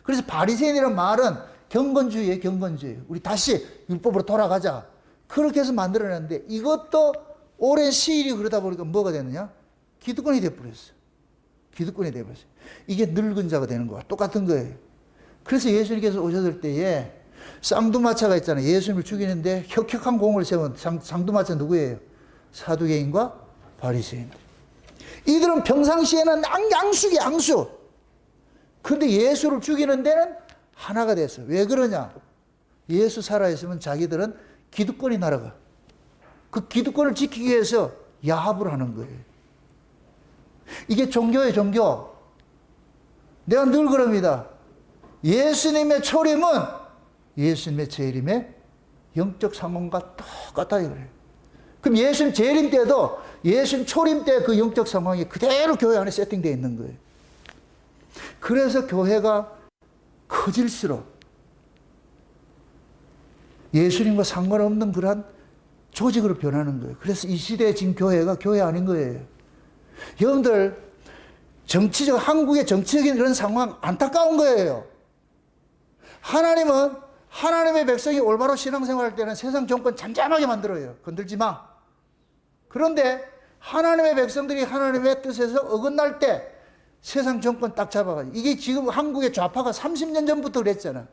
그래서 바리새인이라는 말은 경건주의예요, 경건주의. 우리 다시 율법으로 돌아가자. 그렇게 해서 만들어냈는데 이것도 오랜 시일이 그러다 보니까 뭐가 됐느냐? 기득권이 돼버렸어. 기득권이 돼버렸어. 이게 늙은 자가 되는 거와 똑같은 거예요. 그래서 예수님께서 오셨을 때에 쌍두마차가 있잖아요. 예수님을 죽이는데 혁혁한 공을 세운 쌍두마차 누구예요? 사두개인과 바리새인. 이들은 평상시에는 양수기 양수. 근데 예수를 죽이는 데는 하나가 됐어요. 왜 그러냐? 예수 살아있으면 자기들은 기득권이 날아가. 그 기득권을 지키기 위해서 야합을 하는 거예요. 이게 종교예요, 종교. 내가 늘 그럽니다. 예수님의 초림은 예수님의 재림의 영적 상황과 똑같다 이거예요. 그럼 예수님 재림 때도 예수님 초림 때 그 영적 상황이 그대로 교회 안에 세팅되어 있는 거예요. 그래서 교회가 커질수록 예수님과 상관없는 그러한 조직으로 변하는 거예요. 그래서 이 시대에 지금 교회가 교회 아닌 거예요. 여러분들 한국의 정치적인 이런 상황 안타까운 거예요. 하나님은 하나님의 백성이 올바로 신앙생활할 때는 세상 정권 잠잠하게 만들어요. 건들지 마. 그런데 하나님의 백성들이 하나님의 뜻에서 어긋날 때 세상 정권 딱 잡아가지고, 이게 지금 한국의 좌파가 30년 전부터 그랬잖아.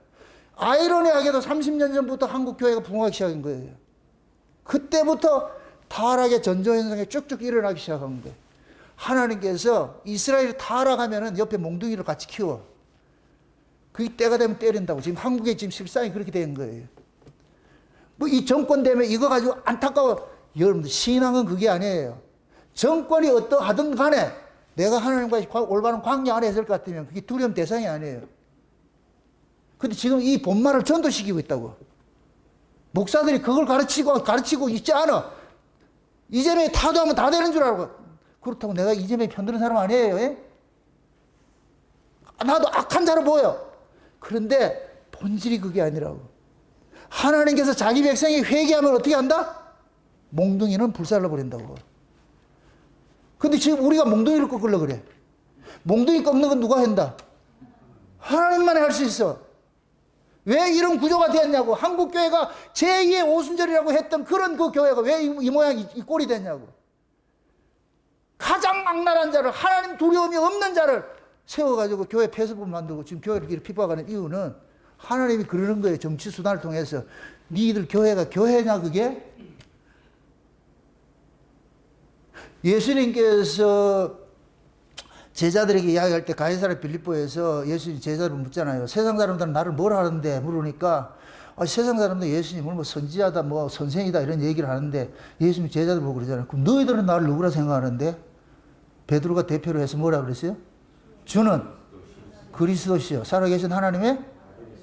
아이러니하게도 30년 전부터 한국 교회가 붕괴하기 시작한 거예요. 그때부터 타락의 전조현상이 쭉쭉 일어나기 시작한 거예요. 하나님께서 이스라엘이 타락하면은 옆에 몽둥이를 같이 키워. 그게 때가 되면 때린다고. 지금 한국의 지금 실상이 그렇게 된 거예요. 뭐 이 정권 때문에 이거 가지고 안타까워. 여러분들, 신앙은 그게 아니에요. 정권이 어떠하든 간에 내가 하나님과 올바른 관계 안에 있을 것 같으면 그게 두려움 대상이 아니에요. 근데 지금 이 본말을 전도시키고 있다고. 목사들이 그걸 가르치고 있지 않아. 이재명이 타도하면 다 되는 줄 알고. 그렇다고 내가 이재명이 편드는 사람 아니에요. 예? 나도 악한 자로 보여. 그런데 본질이 그게 아니라고. 하나님께서 자기 백성이 회개하면 어떻게 한다? 몽둥이는 불살라 버린다고. 근데 지금 우리가 몽둥이를 꺾으려고 그래. 몽둥이 꺾는 건 누가 한다? 하나님만이 할 수 있어. 왜 이런 구조가 되었냐고. 한국교회가 제2의 오순절이라고 했던 그런 그 교회가 왜 이 모양, 이 꼴이 됐냐고. 가장 악랄한 자를, 하나님 두려움이 없는 자를 세워가지고 교회 폐쇄부 만들고 지금 교회를 이렇게 핍박하는 이유는 하나님이 그러는 거예요. 정치 수단을 통해서. 니들 교회가 교회냐 그게? 예수님께서 제자들에게 이야기할 때 가이사랴 빌립보에서 예수님 제자를 묻잖아요. 세상 사람들은 나를 뭘 하는데 물으니까 세상 사람들 예수님을 뭐 선지자다 뭐 선생이다 이런 얘기를 하는데 예수님 제자들 보고 그러잖아요. 그럼 너희들은 나를 누구라 생각하는데? 베드로가 대표로 해서 뭐라 그랬어요? 주는 그리스도시요 살아계신 하나님의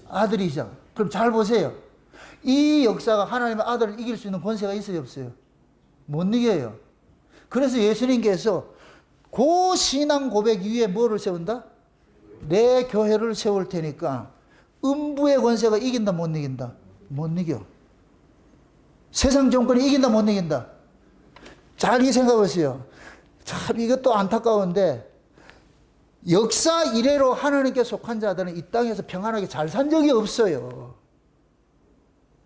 아들이죠. 그럼 잘 보세요. 이 역사가 하나님의 아들을 이길 수 있는 권세가 있어요 없어요? 못 이겨요. 그래서 예수님께서 그 신앙 고백 위에 뭐를 세운다? 내 교회를 세울 테니까 음부의 권세가 이긴다 못 이긴다? 못 이겨. 세상 정권이 이긴다 못 이긴다? 잘 이 생각하세요. 참 이것도 안타까운데 역사 이래로 하나님께 속한 자들은 이 땅에서 평안하게 잘 산 적이 없어요.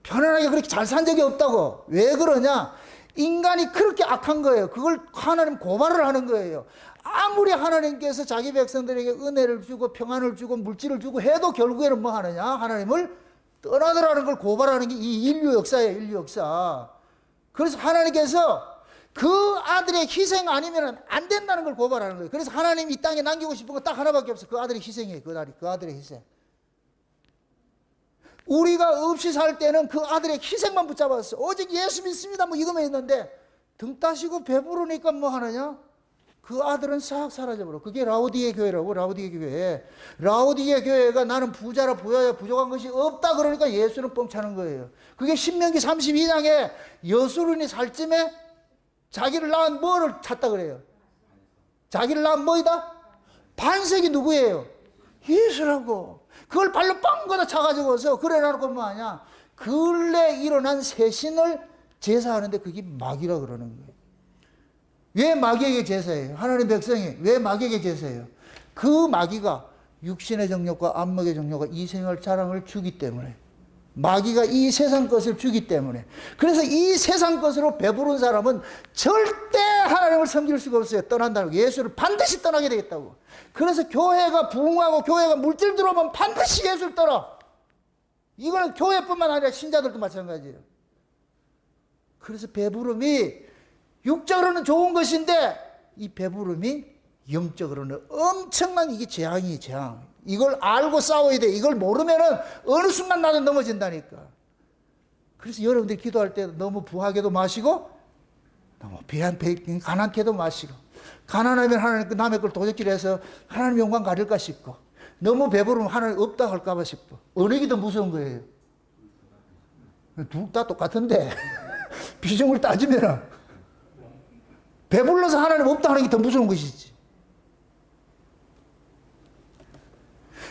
편안하게 그렇게 잘 산 적이 없다고. 왜 그러냐? 인간이 그렇게 악한 거예요. 그걸 하나님 고발을 하는 거예요. 아무리 하나님께서 자기 백성들에게 은혜를 주고 평안을 주고 물질을 주고 해도 결국에는 뭐 하느냐? 하나님을 떠나더라는 걸 고발하는 게 이 인류 역사예요. 인류 역사. 그래서 하나님께서 그 아들의 희생 아니면 안 된다는 걸 고발하는 거예요. 그래서 하나님 이 땅에 남기고 싶은 거 딱 하나밖에 없어. 그 아들의 희생이에요. 그 아들의 희생. 우리가 없이 살 때는 그 아들의 희생만 붙잡았어. 오직 예수 믿습니다. 뭐 이거만 했는데 등 따시고 배부르니까 뭐 하느냐? 그 아들은 싹 사라져버려. 그게 라오디게 교회라고. 라오디게 교회. 라오디게 교회가 나는 부자라 부여야 부족한 것이 없다 그러니까 예수는 뻥차는 거예요. 그게 신명기 32장에 여수론이 살쯤에 자기를 낳은 뭐를 찾다 그래요. 자기를 낳은 뭐이다? 반석이 누구예요? 예수라고. 그걸 발로 빵 걷어 차가지고서 그래 놔놓고 뭐하냐? 근래 일어난 새신을 제사하는데 그게 막이라 그러는 거예요. 왜 마귀에게 제사예요? 하나님 백성이 왜 마귀에게 제사예요? 그 마귀가 육신의 정욕과 안목의 정욕과 이생을 자랑을 주기 때문에, 마귀가 이 세상 것을 주기 때문에, 그래서 이 세상 것으로 배부른 사람은 절대 하나님을 섬길 수가 없어요. 떠난다는 거. 예수를 반드시 떠나게 되겠다고. 그래서 교회가 부흥하고 교회가 물질 들어오면 반드시 예수를 떠나. 이거는 교회뿐만 아니라 신자들도 마찬가지예요. 그래서 배부름이 육적으로는 좋은 것인데 이 배부름이 영적으로는 엄청난 이게 재앙이 재앙. 이걸 알고 싸워야 돼. 이걸 모르면은 어느 순간 나도 넘어진다니까. 그래서 여러분들이 기도할 때 너무 부하게도 마시고 너무 가난케도 마시고, 가난하면 하나님 남의 걸 도적질해서 하나님 영광 가릴까 싶고, 너무 배부르면 하나님 없다 할까 봐 싶고, 어느 게 더 무서운 거예요? 둘 다 똑같은데 비중을 따지면 배불러서 하나님 없다 하는 게 더 무서운 것이지.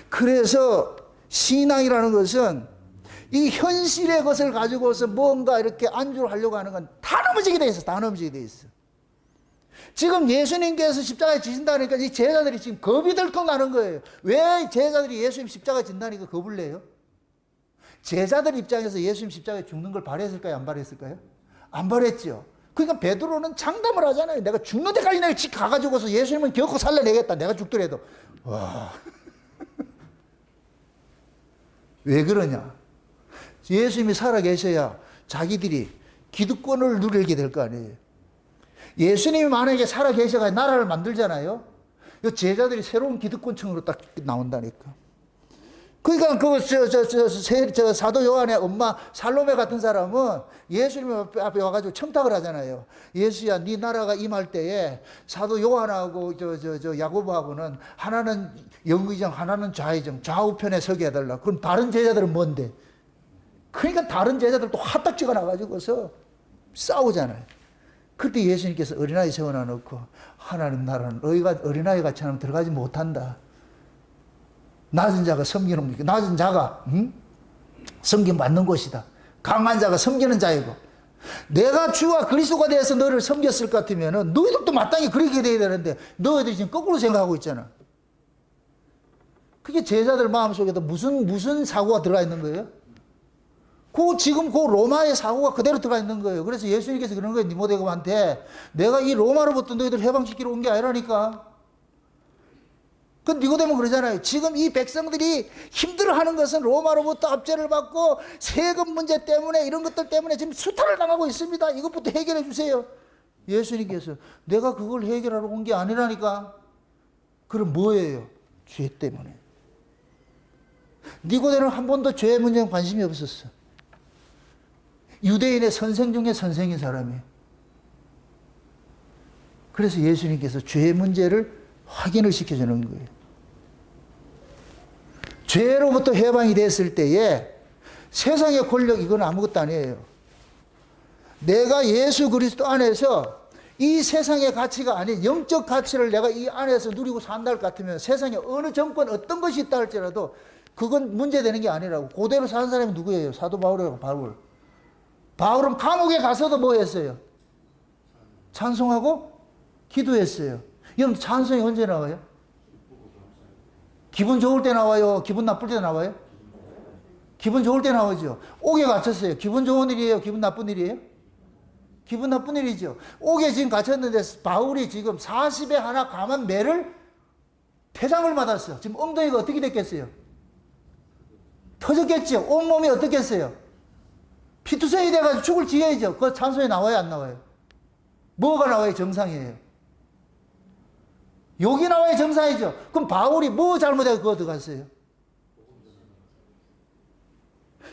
그래서 신앙이라는 것은 이 현실의 것을 가지고서 뭔가 이렇게 안주를 하려고 하는 건 다 넘어지게 돼 있어. 다 넘어지게 돼 있어. 지금 예수님께서 십자가에 지신다니까 이 제자들이 지금 겁이 덜컥 나는 거예요. 왜 제자들이 예수님 십자가에 진다니까 겁을 내요? 제자들 입장에서 예수님 십자가에 죽는 걸 바랬을까요? 안 바랬을까요? 안 바랬죠. 그러니까 베드로는 장담을 하잖아요. 내가 죽는 데까지 내가 가가지고서 예수님은 결코 살려내겠다. 내가 죽더라도. 와. 왜 그러냐? 예수님이 살아계셔야 자기들이 기득권을 누리게 될 거 아니에요. 예수님이 만약에 살아계셔가 나라를 만들잖아요. 이 제자들이 새로운 기득권층으로 딱 나온다니까. 그러니까 그 사도 요한의 엄마 살로메 같은 사람은 예수님 앞에 와가지고 청탁을 하잖아요. 예수야, 네 나라가 임할 때에 사도 요한하고 야고보하고는 하나는 영의정, 하나는 좌의정, 좌우편에 서게 해달라. 그럼 다른 제자들은 뭔데? 그러니까 다른 제자들도 화딱지가 나가지고서 싸우잖아요. 그때 예수님께서 어린아이 세워놔 놓고, 하나님 나라는 너희가 어린아이 같이 하면 들어가지 못한다. 낮은 자가 섬기는, 낮은 자가 섬김 받는 곳이다. 강한 자가 섬기는 자이고, 내가 주와 그리스도가 되어서 너를 섬겼을 것 같으면 너희들도 마땅히 그렇게 돼야 되는데 너희들이 지금 거꾸로 생각하고 있잖아. 그게 제자들 마음속에도 무슨 사고가 들어가 있는 거예요? 지금 그 로마의 사고가 그대로 들어가 있는 거예요. 그래서 예수님께서 그러는 거예요. 니모데모한테, 내가 이 로마로부터 너희들 해방시키러 온 게 아니라니까. 그 니고데모 그러잖아요. 지금 이 백성들이 힘들어하는 것은 로마로부터 압제를 받고 세금 문제 때문에, 이런 것들 때문에 지금 수탈을 당하고 있습니다. 이것부터 해결해 주세요. 예수님께서 내가 그걸 해결하러 온 게 아니라니까. 그럼 뭐예요? 죄 때문에. 니고데모는 한 번도 죄 문제에 관심이 없었어. 유대인의 선생 중에 선생인 사람이에요. 그래서 예수님께서 죄 문제를 확인을 시켜주는 거예요. 죄로부터 해방이 됐을 때에 세상의 권력, 이건 아무것도 아니에요. 내가 예수 그리스도 안에서 이 세상의 가치가 아닌 영적 가치를 내가 이 안에서 누리고 산다 할 것 같으면 세상에 어느 정권 어떤 것이 있다 할지라도 그건 문제되는 게 아니라고. 그대로 사는 사람이 누구예요? 사도 바울이라고. 바울은 감옥에 가서도 뭐 했어요? 찬송하고 기도했어요. 여러분, 찬송이 언제 나와요? 기분 좋을 때 나와요? 기분 나쁠 때 나와요? 기분 좋을 때 나오죠. 옥에 갇혔어요. 기분 좋은 일이에요? 기분 나쁜 일이에요? 기분 나쁜 일이죠. 옥에 지금 갇혔는데 바울이 지금 40에 하나 감한 매를 폐상을 받았어요. 지금 엉덩이가 어떻게 됐겠어요? 터졌겠죠. 온몸이 어떻게 했어요? 피투성이 돼가지고 죽을 지혜이죠. 그 찬송에 나와요, 안 나와요? 뭐가 나와요? 정상이에요. 욕이 나와야 정상이죠. 그럼 바울이 뭐 잘못해서 그거 들어갔어요?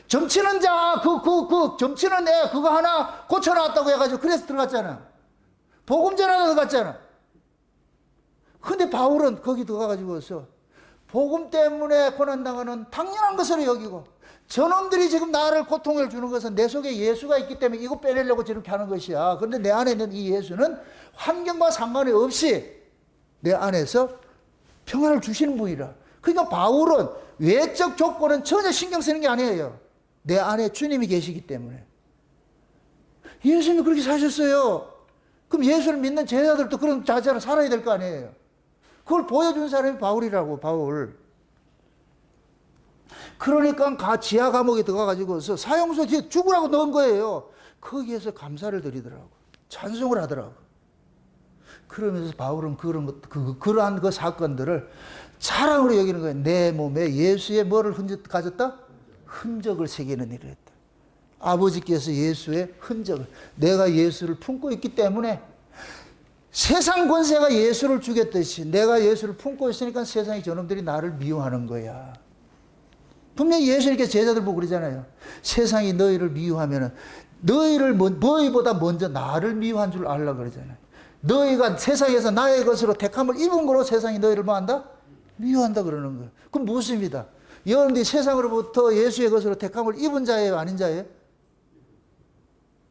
점치는 자, 점치는 애, 그거 하나 고쳐놨다고 해가지고 그래서 들어갔잖아. 복음 전하러 들어갔잖아. 근데 바울은 거기 들어가가지고서 복음 때문에 고난당하는 당연한 것으로 여기고, 저놈들이 지금 나를 고통을 주는 것은 내 속에 예수가 있기 때문에 이거 빼내려고 저렇게 하는 것이야. 그런데 내 안에 있는 이 예수는 환경과 상관이 없이 내 안에서 평안을 주시는 분이라. 그러니까 바울은 외적 조건은 전혀 신경 쓰는 게 아니에요. 내 안에 주님이 계시기 때문에. 예수님이 그렇게 사셨어요. 그럼 예수를 믿는 제자들도 그런 자세로 살아야 될 거 아니에요. 그걸 보여준 사람이 바울이라고, 바울. 그러니까 지하 감옥에 들어가가지고서 사형소 뒤에 죽으라고 넣은 거예요. 거기에서 감사를 드리더라고. 찬송을 하더라고. 그러면서 바울은 그러한 그 사건들을 자랑으로 여기는 거예요. 내 몸에 예수의 뭐를 가졌다? 흔적을 새기는 일을 했다. 아버지께서 예수의 흔적을, 내가 예수를 품고 있기 때문에 세상 권세가 예수를 죽였듯이 내가 예수를 품고 있으니까 세상의 저놈들이 나를 미워하는 거야. 분명히 예수님께 제자들 보고 그러잖아요. 세상이 너희를 미워하면은 너희보다 먼저 나를 미워한 줄 알라 그러잖아요. 너희가 세상에서 나의 것으로 택함을 입은 거로 세상이 너희를 뭐 한다? 미워한다 그러는 거예요. 그럼 무엇입니다? 여러분들이 세상으로부터 예수의 것으로 택함을 입은 자예요? 아닌 자예요?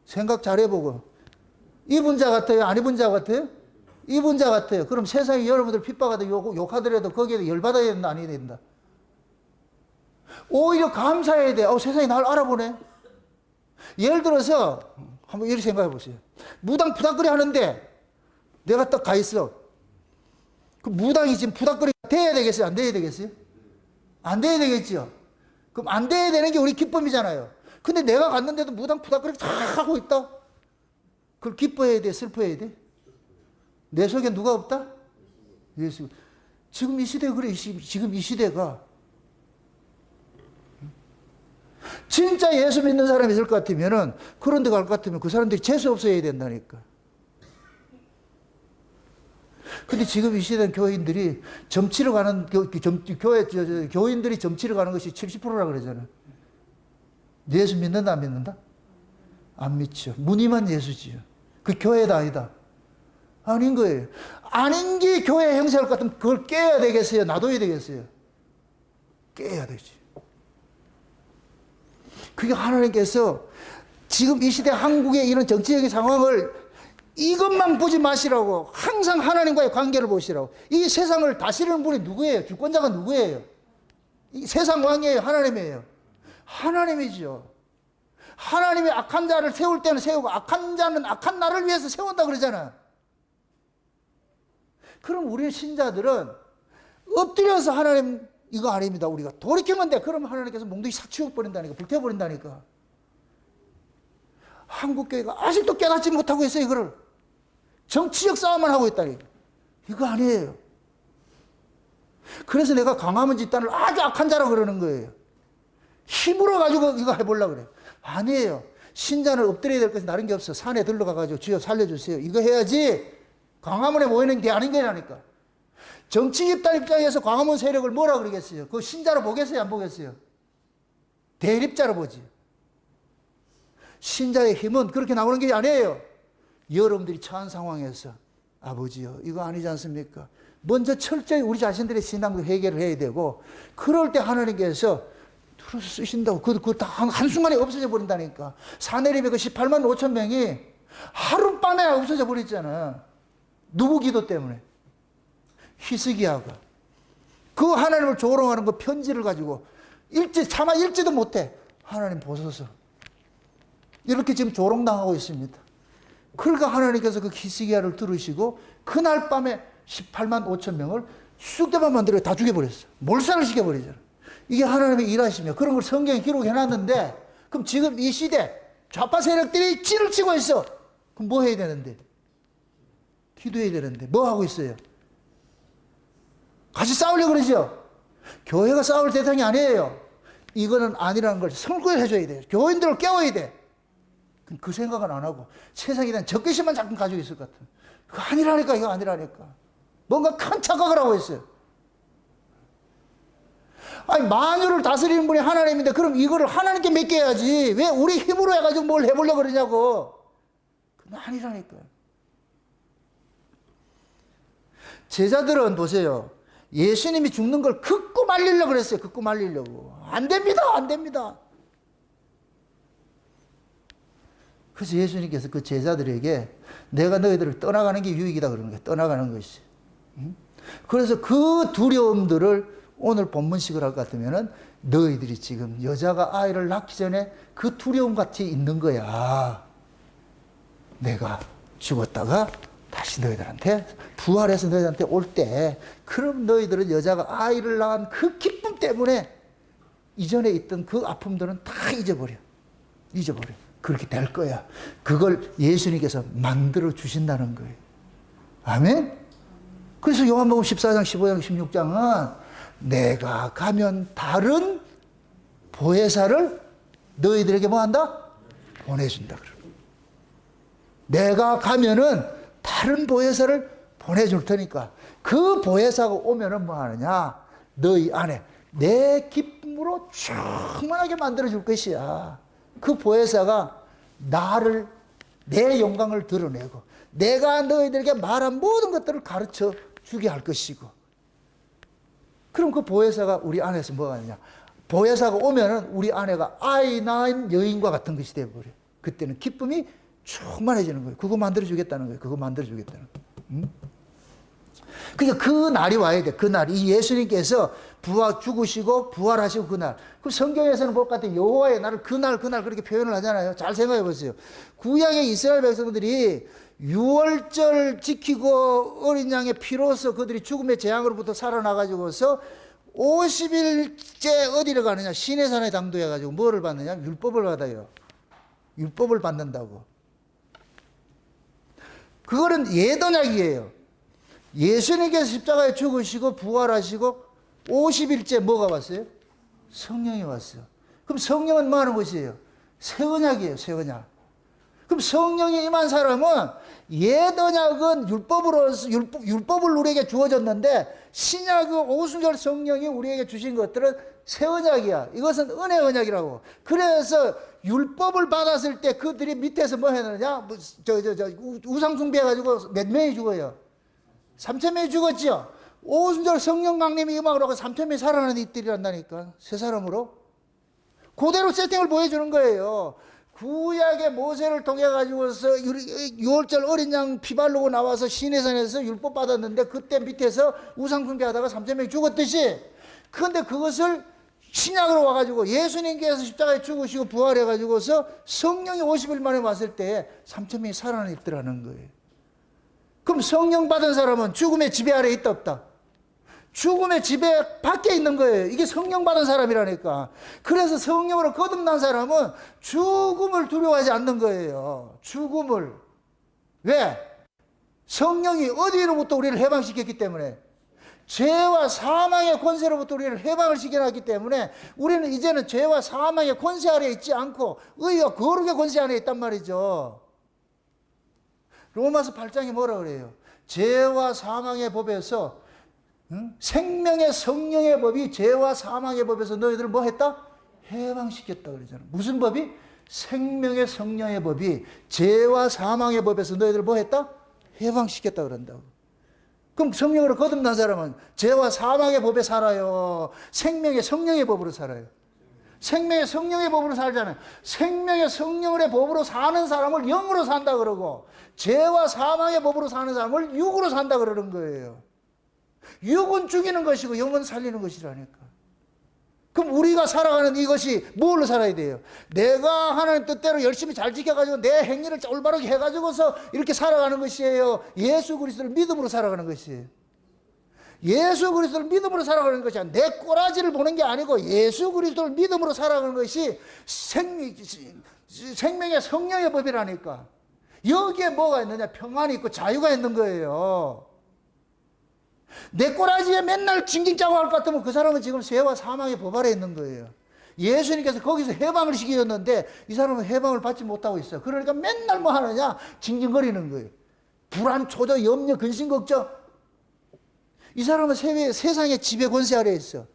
생각 잘 해보고. 입은 자 같아요? 안 입은 자 같아요? 입은 자 같아요. 그럼 세상이 여러분들 핍박하다 욕하더라도 거기에 열받아야 된다? 아니어야 된다? 오히려 감사해야 돼. 세상이 날 알아보네. 예를 들어서 한번 이렇게 생각해 보세요. 무당 부닥거리 하는데 내가 딱 가 있어. 그 무당이 지금 부닥거리가 돼야 되겠어요? 안 돼야 되겠어요? 안 돼야 되겠죠? 그럼 안 돼야 되는 게 우리 기쁨이잖아요. 근데 내가 갔는데도 무당 부닥거리 다 하고 있다? 그걸 기뻐해야 돼? 슬퍼해야 돼? 내 속에 누가 없다? 예수. 지금 이 시대가 그래. 지금 이 시대가 진짜 예수 믿는 사람이 있을 것 같으면은 그런 데 갈 것 같으면 그 사람들이 재수 없어야 된다니까. 근데 지금 이 시대는 교인들이 점치러 가는 교인들이 점치러 가는 것이 70%라 그러잖아요. 예수 믿는다 안 믿는다? 안 믿죠. 무늬만 예수지요. 그 교회다 아니다. 아닌 거예요. 아닌 게 교회 행세할 것 같으면 그걸 깨야 되겠어요? 놔둬야 되겠어요? 깨야 되지. 그게 하나님께서 지금 이 시대 한국의 이런 정치적인 상황을 이것만 보지 마시라고 항상 하나님과의 관계를 보시라고. 이 세상을 다스리는 분이 누구예요? 주권자가 누구예요? 이 세상 왕이에요? 하나님이에요? 하나님이죠. 하나님이 악한 자를 세울 때는 세우고 악한 자는 악한 나를 위해서 세운다 그러잖아. 그럼 우리 신자들은 엎드려서 하나님 이거 아닙니다. 우리가 돌이키면 돼. 그러면 하나님께서 몽둥이 싹 치워버린다니까. 불태워버린다니까. 한국교회가 아직도 깨닫지 못하고 있어요. 이거를. 정치적 싸움만 하고 있다니까. 이거 아니에요. 그래서 내가 광화문 집단을 아주 악한 자라고 그러는 거예요. 힘으로 가지고 이거 해보려고 그래. 아니에요. 신자는 엎드려야 될 것이 다른 게 없어. 산에 들러가가지고 주여 살려주세요. 이거 해야지 광화문에 모이는 게 아닌 거라니까. 정치 집단 입장에서 광화문 세력을 뭐라 그러겠어요? 그거 신자로 보겠어요? 안 보겠어요? 대립자로 보지. 신자의 힘은 그렇게 나오는 게 아니에요. 여러분들이 처한 상황에서 아버지요 이거 아니지 않습니까? 먼저 철저히 우리 자신들의 신앙도 해결을 해야 되고 그럴 때 하나님께서 들어서 쓰신다고. 그거 다 한순간에 없어져 버린다니까. 사내림의 그 18만 5천 명이 하룻밤에 없어져 버렸잖아. 누구 기도 때문에. 히스기야가 그 하나님을 조롱하는 그 편지를 가지고 차마 읽지도 못해. 하나님 보소서. 이렇게 지금 조롱당하고 있습니다. 그러니까 하나님께서 그 히스기야를 들으시고 그날 밤에 18만 5천 명을 쑥대밭 만들어 다 죽여버렸어요. 몰살을 시켜버리잖아요. 이게 하나님의 일하시며 그런 걸 성경에 기록해놨는데 그럼 지금 이 시대 좌파 세력들이 찌를 치고 있어. 그럼 뭐 해야 되는데? 기도해야 되는데 뭐 하고 있어요? 같이 싸우려고 그러죠. 교회가 싸울 대상이 아니에요. 이거는 아니라는 걸 선고해 줘야 돼요. 교인들을 깨워야 돼. 그 생각은 안 하고 세상에 대한 적개심만 자꾸 가지고 있을 것 같아요. 그거 아니라니까. 이거 아니라니까. 뭔가 큰 착각을 하고 있어요. 아니 만유를 다스리는 분이 하나님인데 그럼 이거를 하나님께 맡겨야지. 왜 우리 힘으로 해가지고 뭘 해보려고 그러냐고. 그건 아니라니까요. 제자들은 보세요. 예수님이 죽는 걸 긋고 말리려고 그랬어요. 긋고 말리려고. 안 됩니다. 안 됩니다. 그래서 예수님께서 그 제자들에게 내가 너희들을 떠나가는 게 유익이다 그러는 거예요. 떠나가는 것이. 그래서 그 두려움들을 오늘 본문식을 할 것 같으면은 너희들이 지금 여자가 아이를 낳기 전에 그 두려움 같이 있는 거야. 내가 죽었다가 다시 너희들한테 부활해서 너희들한테 올 때, 그럼 너희들은 여자가 아이를 낳은 그 기쁨 때문에 이전에 있던 그 아픔들은 다 잊어버려. 그렇게 될 거야. 그걸 예수님께서 만들어 주신다는 거예요. 아멘? 그래서 요한복음 14장, 15장, 16장은 내가 가면 다른 보혜사를 너희들에게 뭐 한다? 보내준다. 내가 가면은 다른 보혜사를 보내줄 테니까 그 보혜사가 오면은 뭐 하느냐? 너희 안에 내 기쁨으로 충만하게 만들어줄 것이야. 그 보혜사가 나를, 내 영광을 드러내고 내가 너희들에게 말한 모든 것들을 가르쳐 주게 할 것이고, 그럼 그 보혜사가 우리 안에서 뭐가 하느냐? 보혜사가 오면은 우리 아내가 아이 낳은 여인과 같은 것이 되어버려. 그때는 기쁨이 충만해지는 거예요. 그거 만들어주겠다는 거예요. 그거 만들어주겠다는 거예요. 그러니까 그 날이 와야 돼. 그 날. 이 예수님께서 죽으시고 부활하시고 그 날. 그 성경에서는 볼 것 같아요. 여호와의 날을 그날 그렇게 표현을 하잖아요. 잘 생각해 보세요. 구약의 이스라엘 백성들이 유월절 지키고 어린 양의 피로서 그들이 죽음의 재앙으로부터 살아나가지고서 50일째 어디를 가느냐? 시내산에 당도해가지고 뭐를 받느냐? 율법을 받아요. 율법을 받는다고. 그거는 예언약이에요. 예수님께서 십자가에 죽으시고 부활하시고 50일째 뭐가 왔어요? 성령이 왔어요. 그럼 성령은 뭐 하는 것이에요? 새 언약이에요. 새 언약. 그럼 성령이 임한 사람은 옛 언약은 율법을 우리에게 주어졌는데 신약의 오순절 성령이 우리에게 주신 것들은 새 언약이야. 이것은 은혜 언약이라고. 그래서 율법을 받았을 때 그들이 밑에서 뭐 해느냐? 우상 숭배해가지고 몇 명이 죽어요? 3,000명이 죽었죠. 오순절 성령 강림이 임하고 3,000명이 살아나는 이들이란다니까. 새 사람으로. 그대로 세팅을 보여주는 거예요. 구약의 모세를 통해 가지고서 유월절 어린 양 피 바르고 나와서 시내산에서 율법 받았는데 그때 밑에서 우상 숭배하다가 3,000명이 죽었듯이, 그런데 그것을 신약으로 와가지고 예수님께서 십자가에 죽으시고 부활해 가지고서 성령이 50일 만에 왔을 때 3,000명이 살아나 있더라는 거예요. 그럼 성령 받은 사람은 죽음의 지배 아래 있다 없다? 죽음의 지배 밖에 있는 거예요. 이게 성령 받은 사람이라니까. 그래서 성령으로 거듭난 사람은 죽음을 두려워하지 않는 거예요. 죽음을. 왜? 성령이 어디로부터 우리를 해방시켰기 때문에, 죄와 사망의 권세로부터 우리를 해방을 시켜놨기 때문에 우리는 이제는 죄와 사망의 권세 아래 있지 않고 의와 거룩의 권세 안에 있단 말이죠. 로마서 8장이 뭐라 그래요? 죄와 사망의 법에서 생명의 성령의 법이 죄와 사망의 법에서 너희들을 뭐 했다? 해방시켰다 그러잖아. 무슨 법이? 생명의 성령의 법이 죄와 사망의 법에서 너희들을 뭐 했다? 해방시켰다 그런다고. 그럼 성령으로 거듭난 사람은 죄와 사망의 법에 살아요? 생명의 성령의 법으로 살아요? 생명의 성령의 법으로 살잖아요. 생명의 성령의 법으로 사는 사람을 영으로 산다 그러고, 죄와 사망의 법으로 사는 사람을 육으로 산다 그러는 거예요. 육은 죽이는 것이고 영은 살리는 것이라니까. 그럼 우리가 살아가는 이것이 뭘로 살아야 돼요? 내가 하나님 뜻대로 열심히 잘 지켜가지고 내 행위를 올바르게 해가지고서 이렇게 살아가는 것이에요? 예수 그리스도를 믿음으로 살아가는 것이에요? 예수 그리스도를 믿음으로 살아가는 것이 아니라 내 꼬라지를 보는 게 아니고 예수 그리스도를 믿음으로 살아가는 것이 생명의 성령의 법이라니까. 여기에 뭐가 있느냐? 평안이 있고 자유가 있는 거예요. 내 꼬라지에 맨날 징징 짜고 할 것 같으면 그 사람은 지금 죄와 사망의 법 아래 있는 거예요. 예수님께서 거기서 해방을 시키셨는데 이 사람은 해방을 받지 못하고 있어요. 그러니까 맨날 뭐 하느냐? 징징거리는 거예요. 불안, 초조, 염려, 근심, 걱정. 이 사람은 세상의 지배 권세 아래에 있어.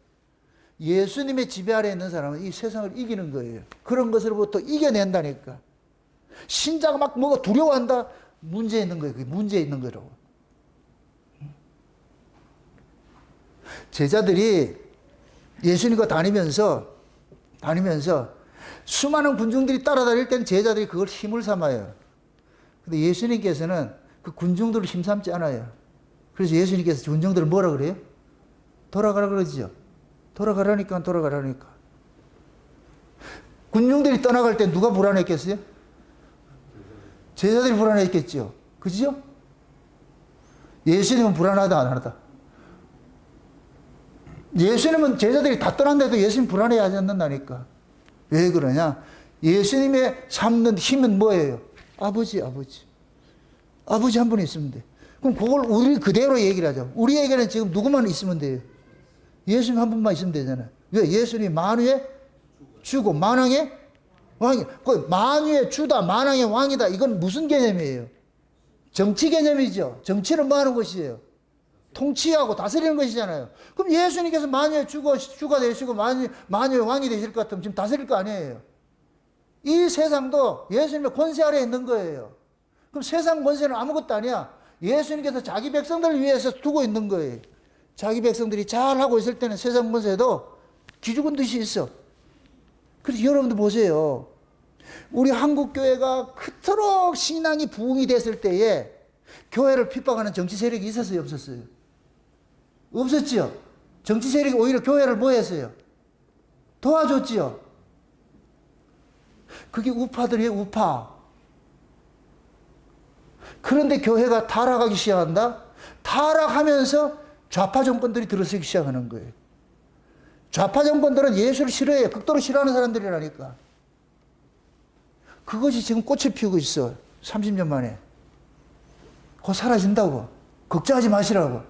예수님의 지배 아래에 있는 사람은 이 세상을 이기는 거예요. 그런 것으로부터 이겨낸다니까. 신자가 막 뭐가 두려워한다? 문제 있는 거예요. 그게 문제 있는 거라고. 제자들이 예수님과 다니면서 수많은 군중들이 따라다닐 때는 제자들이 그걸 힘을 삼아요. 근데 예수님께서는 그 군중들을 힘삼지 않아요. 그래서 예수님께서 군중들을 뭐라 그래요? 돌아가라 그러죠. 돌아가라니까. 군중들이 떠나갈 때 누가 불안했겠어요? 제자들이 불안했겠죠. 그죠? 예수님은 불안하다 안 하다? 예수님은 제자들이 다 떠난데도 예수님 불안해하지 않는다니까. 왜 그러냐? 예수님의 삼는 힘은 뭐예요? 아버지. 아버지 한 분 있으면 돼. 그럼 그걸 우리 그대로 얘기를 하죠. 우리에게는 지금 누구만 있으면 돼요? 예수님 한 분만 있으면 되잖아요. 왜? 예수님이 만유의 주고 만왕의 왕이. 그 만유의 주다, 만왕의 왕이다. 이건 무슨 개념이에요? 정치 개념이죠. 정치는 뭐 하는 것이에요? 통치하고 다스리는 것이잖아요. 그럼 예수님께서 만유의 주가 되시고 만유의 왕이 되실 것 같으면 지금 다스릴 거 아니에요. 이 세상도 예수님의 권세 아래에 있는 거예요. 그럼 세상 권세는 아무것도 아니야. 예수님께서 자기 백성들을 위해서 두고 있는 거예요. 자기 백성들이 잘하고 있을 때는 세상 권세도 기죽은 듯이 있어. 그래서 여러분들 보세요. 우리 한국교회가 그토록 신앙이 부흥이 됐을 때에 교회를 핍박하는 정치 세력이 있었어요? 없었어요? 없었지요. 정치 세력이 오히려 교회를 뭐 했어요? 도와줬지요. 그게 우파들이에요, 우파. 그런데 교회가 타락하기 시작한다? 타락하면서 좌파 정권들이 들어서기 시작하는 거예요. 좌파 정권들은 예수를 싫어해요. 극도로 싫어하는 사람들이라니까. 그것이 지금 꽃을 피우고 있어. 30년 만에. 곧 사라진다고. 걱정하지 마시라고.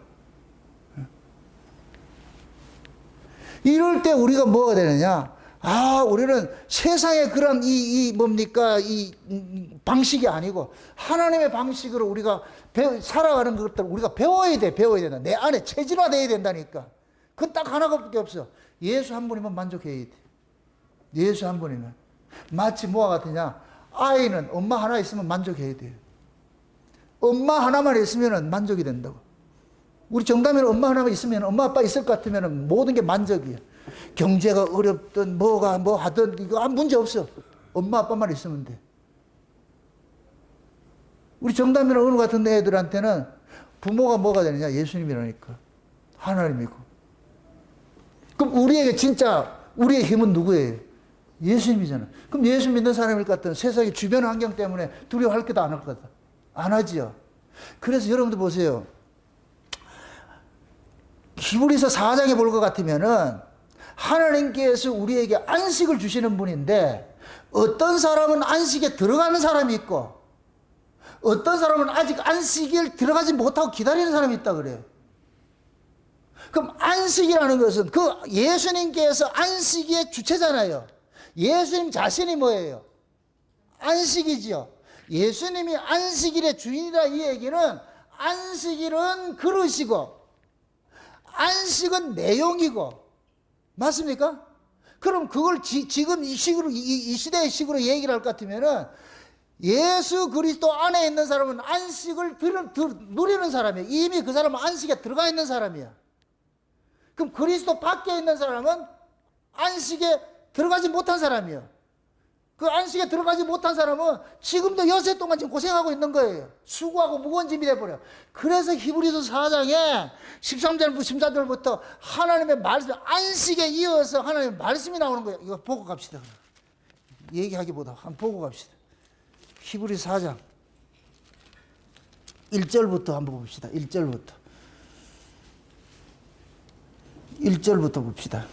이럴 때 우리가 뭐가 되느냐? 우리는 세상의 그런 이 방식이 아니고 하나님의 방식으로 우리가 살아가는 것들 우리가 배워야 된다. 내 안에 체질화되어야 된다니까. 그건 딱 하나밖에 없어. 예수 한 분이면 만족해야 돼. 예수 한 분이면. 마치 뭐와 같으냐? 아이는 엄마 하나 있으면 만족해야 돼요. 엄마 하나만 있으면 만족이 된다고. 우리 정담이는 엄마 하나만 있으면, 엄마 아빠 있을 것 같으면 모든 게 만족이야. 경제가 어렵든 뭐가 뭐 하든 이거 아무 문제 없어. 엄마 아빠만 있으면 돼. 우리 정담이나 어느 같은 애들한테는 부모가 뭐가 되느냐? 예수님이라니까. 하나님이고. 그럼 우리에게 진짜 우리의 힘은 누구예요? 예수님이잖아. 그럼 예수 믿는 사람일 것 같은 세상의 주변 환경 때문에 두려워할 것도 안 할 거다. 안 하지요. 그래서 여러분들 보세요. 히브리서 4장에 볼 것 같으면은 하나님께서 우리에게 안식을 주시는 분인데 어떤 사람은 안식에 들어가는 사람이 있고 어떤 사람은 아직 안식에 들어가지 못하고 기다리는 사람이 있다 그래요. 그럼 안식이라는 것은 그 예수님께서 안식의 주체잖아요. 예수님 자신이 뭐예요? 안식이지요. 예수님이 안식일의 주인이라 이 얘기는 안식일은 그릇이고 안식은 내용이고 맞습니까? 그럼 그걸 지금 이 시대의 식으로 얘기를 할 것 같으면은 예수 그리스도 안에 있는 사람은 안식을 누리는 사람이에요. 이미 그 사람은 안식에 들어가 있는 사람이야. 그럼 그리스도 밖에 있는 사람은 안식에 들어가지 못한 사람이에요. 그 안식에 들어가지 못한 사람은 지금도 여세 동안 지금 고생하고 있는 거예요. 수고하고 무거운 짐이 돼버려. 그래서 히브리서 4장에 13절, 14절부터 하나님의 말씀, 안식에 이어서 하나님의 말씀이 나오는 거예요. 이거 보고 갑시다. 얘기하기보다 한번 보고 갑시다. 히브리서 4장 1절부터 한번 봅시다. 1절부터 봅시다.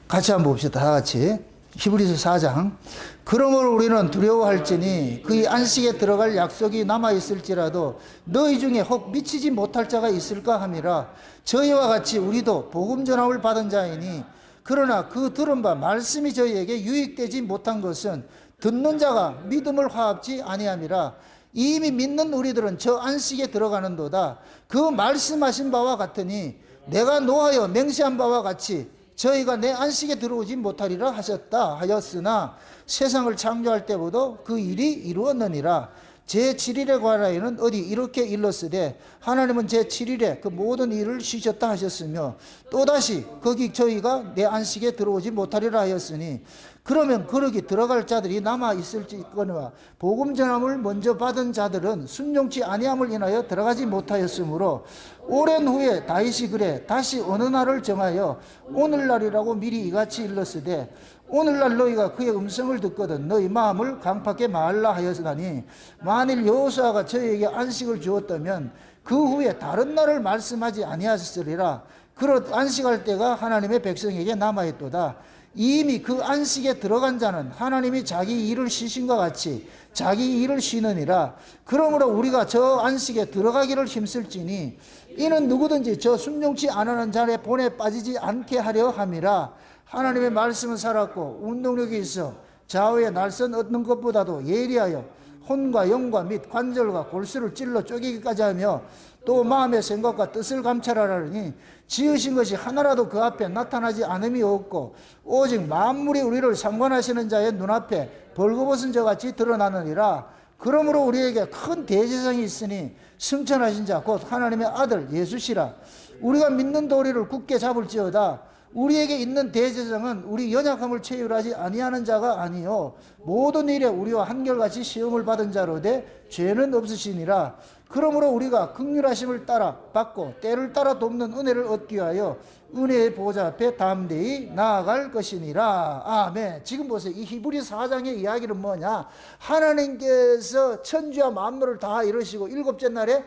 같이 한번 봅시다. 다 같이. 히브리서 4장. 그러므로 우리는 두려워할지니 그의 안식에 들어갈 약속이 남아있을지라도 너희 중에 혹 미치지 못할 자가 있을까 함이라. 저희와 같이 우리도 복음 전함을 받은 자이니 그러나 그 들은 바 말씀이 저희에게 유익되지 못한 것은 듣는 자가 믿음을 화합지 아니함이라. 이미 믿는 우리들은 저 안식에 들어가는도다. 그 말씀하신 바와 같으니 내가 노하여 맹세한 바와 같이 저희가 내 안식에 들어오지 못하리라 하셨다 하였으나 세상을 창조할 때보다 그 일이 이루었느니라. 제7일에 관하여는 어디 이렇게 일렀으되 하나님은 제7일에 그 모든 일을 쉬셨다 하셨으며 또다시 거기 저희가 내 안식에 들어오지 못하리라 하였으니 그러면 거기 들어갈 자들이 남아 있을지거니와 복음 전함을 먼저 받은 자들은 순종치 아니함을 인하여 들어가지 못하였으므로 오랜 후에 다윗이 그래 다시 어느 날을 정하여 오늘날이라고 미리 이같이 일렀으되 오늘날 너희가 그의 음성을 듣거든 너희 마음을 강팍하게 말라 하였으나니 만일 여호수아가 저희에게 안식을 주었다면 그 후에 다른 날을 말씀하지 아니하였으리라. 그릇 안식할 때가 하나님의 백성에게 남아있도다. 이미 그 안식에 들어간 자는 하나님이 자기 일을 쉬신과 같이 자기 일을 쉬느니라. 그러므로 우리가 저 안식에 들어가기를 힘쓸지니 이는 누구든지 저 순종치 않으는 자의 본에 빠지지 않게 하려 함이라. 하나님의 말씀은 살았고 운동력이 있어 좌우의 날선 얻는 것보다도 예리하여 혼과 영과 및 관절과 골수를 찔러 쪼개기까지 하며 또 마음의 생각과 뜻을 감찰하라니 지으신 것이 하나라도 그 앞에 나타나지 않음이 없고 오직 만물이 우리를 상관하시는 자의 눈앞에 벌거벗은 자같이 드러나느니라. 그러므로 우리에게 큰 대제사장이 있으니 승천하신 자 곧 하나님의 아들 예수시라. 우리가 믿는 도리를 굳게 잡을지어다. 우리에게 있는 대제사장은 우리 연약함을 체휼하지 아니하는 자가 아니요 모든 일에 우리와 한결같이 시험을 받은 자로되 죄는 없으시니라. 그러므로 우리가 긍휼하심을 따라 받고 때를 따라 돕는 은혜를 얻기 위하여 은혜의 보좌 앞에 담대히 나아갈 것이니라. 아멘. 지금 보세요. 이 히브리 4장의 이야기는 뭐냐? 하나님께서 천지와 만물을 다 이루시고 일곱째 날에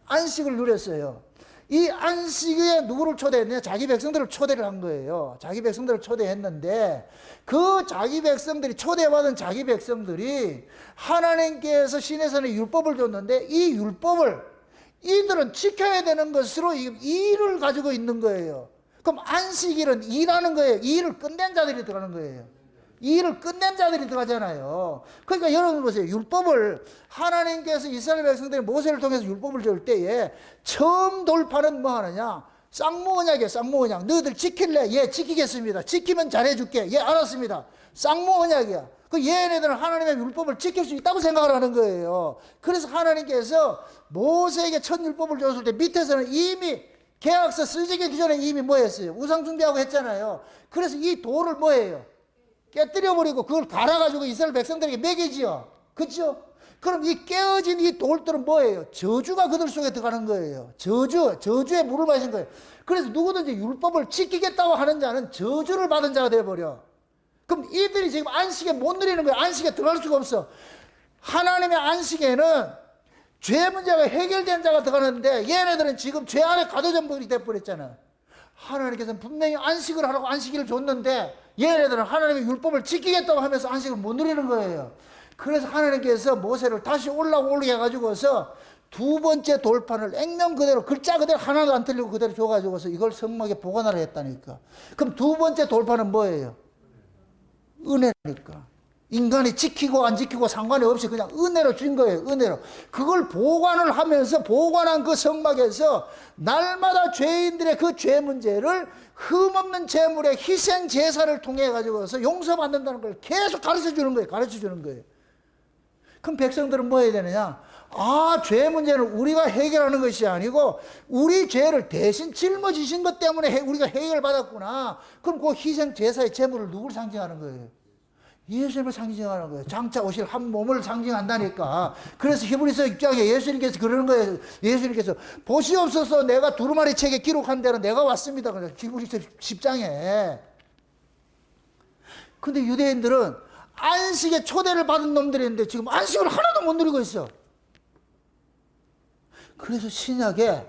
안식을 누렸어요. 이 안식에 누구를 초대했냐? 자기 백성들을 초대를 한 거예요. 자기 백성들을 초대했는데 그 자기 백성들이 초대받은 자기 백성들이 하나님께서 시내산에 율법을 줬는데 이 율법을 이들은 지켜야 되는 것으로 이 일을 가지고 있는 거예요. 그럼 안식일은 일하는 거예요. 이 일을 끝낸 자들이 들어가는 거예요. 이 일을 끝낸 자들이 들어가잖아요. 그러니까 여러분 보세요. 율법을 하나님께서 이스라엘 백성들이 모세를 통해서 율법을 줄 때에 처음 돌파는 뭐 하느냐? 쌍무언약이에요. 쌍무언약. 너희들 지킬래? 예, 지키겠습니다. 지키면 잘해줄게. 예, 알았습니다. 쌍무언약이야. 그 얘네들은 하나님의 율법을 지킬 수 있다고 생각을 하는 거예요. 그래서 하나님께서 모세에게 첫 율법을 줬을 때 밑에서는 이미 계약서 쓰기 전에 이미 뭐 했어요? 우상 숭배하고 했잖아요. 그래서 이 돌을 뭐 해요? 깨뜨려버리고 그걸 갈아가지고 이스라엘 백성들에게 먹이지요. 그렇죠? 그럼 이 깨어진 이 돌들은 뭐예요? 저주가 그들 속에 들어가는 거예요. 저주의 물을 마신 거예요. 그래서 누구든지 율법을 지키겠다고 하는 자는 저주를 받은 자가 되어버려. 그럼 이들이 지금 안식에 못 누리는 거예요. 안식에 들어갈 수가 없어. 하나님의 안식에는 죄 문제가 해결된 자가 들어가는데 얘네들은 지금 죄 안에 가둬진 분이 되어버렸잖아. 하나님께서는 분명히 안식을 하라고 안식일을 줬는데 얘네들은 하나님의 율법을 지키겠다고 하면서 안식을 못 누리는 거예요. 그래서 하나님께서 모세를 다시 올리게 해가지고서 두 번째 돌판을 액면 그대로 글자 그대로 하나도 안 틀리고 그대로 줘가지고서 이걸 성막에 보관하라 했다니까. 그럼 두 번째 돌판은 뭐예요? 은혜니까. 인간이 지키고 안 지키고 상관이 없이 그냥 은혜로 준 거예요. 은혜로. 그걸 보관을 하면서 보관한 그 성막에서 날마다 죄인들의 그 죄 문제를 흠없는 제물의 희생 제사를 통해 가지고서 용서받는다는 걸 계속 가르쳐 주는 거예요. 가르쳐 주는 거예요. 그럼 백성들은 뭐 해야 되느냐? 아, 죄 문제는 우리가 해결하는 것이 아니고 우리 죄를 대신 짊어지신 것 때문에 우리가 해결받았구나. 그럼 그 희생 제사의 제물을 누구를 상징하는 거예요? 예수님을 상징하는 거예요. 장차 오실 한 몸을 상징한다니까. 그래서 히브리서 6장에 예수님께서 그러는 거예요. 예수님께서 보시옵소서 내가 두루마리 책에 기록한 대로 내가 왔습니다. 히브리서 10장에. 근데 유대인들은 안식에 초대를 받은 놈들인데 지금 안식을 하나도 못 누리고 있어. 그래서 신약에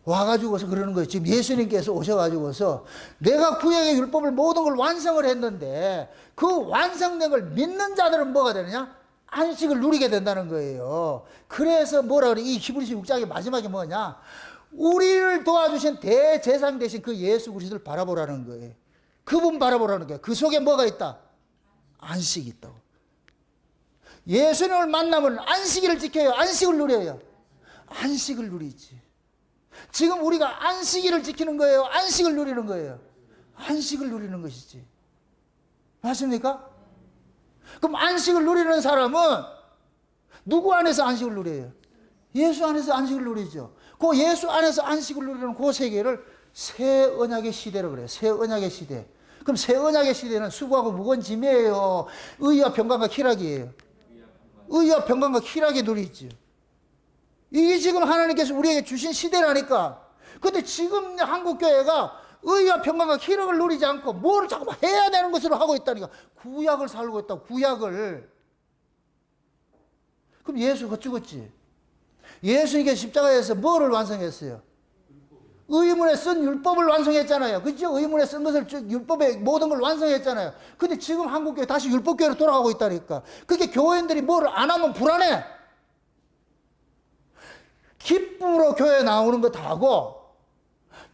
와가지고서 그러는 거예요. 지금 예수님께서 오셔가지고서 내가 구약의 율법을 모든 걸 완성을 했는데 그 완성된 걸 믿는 자들은 뭐가 되느냐? 안식을 누리게 된다는 거예요. 그래서 뭐라 그래? 이 히브리서 6장의 마지막에 뭐냐? 우리를 도와주신 대제사장 대신 그 예수 그리스도를 바라보라는 거예요. 그분 바라보라는 거예요. 그 속에 뭐가 있다? 안식이 있다고. 예수님을 만나면 안식일을 지켜요. 안식을 누려요. 안식을 누리지. 지금 우리가 안식일을 지키는 거예요? 안식을 누리는 거예요? 안식을 누리는 것이지. 맞습니까? 그럼 안식을 누리는 사람은 누구 안에서 안식을 누려요? 예수 안에서 안식을 누리죠. 그 예수 안에서 안식을 누리는 그 세계를 새 언약의 시대라고 그래요. 새 언약의 시대. 그럼 새 언약의 시대는 수고하고 무거운 짐이에요? 의와 평강과 희락이에요? 의와 평강과 희락이 누리죠. 이게 지금 하나님께서 우리에게 주신 시대라니까. 근데 지금 한국교회가 의와 평강과 희락을 누리지 않고 뭘 자꾸만 해야 되는 것으로 하고 있다니까. 구약을 살고 있다고, 구약을. 그럼 예수가 죽었지. 예수님께 십자가에서 뭐를 완성했어요? 의문에 쓴 율법을 완성했잖아요. 그죠? 의문에 쓴 것을 율법의 모든 걸 완성했잖아요. 근데 지금 한국교회 다시 율법교회로 돌아가고 있다니까. 그게 교회인들이 뭐를 안 하면 불안해. 기쁨으로 교회 나오는 것하고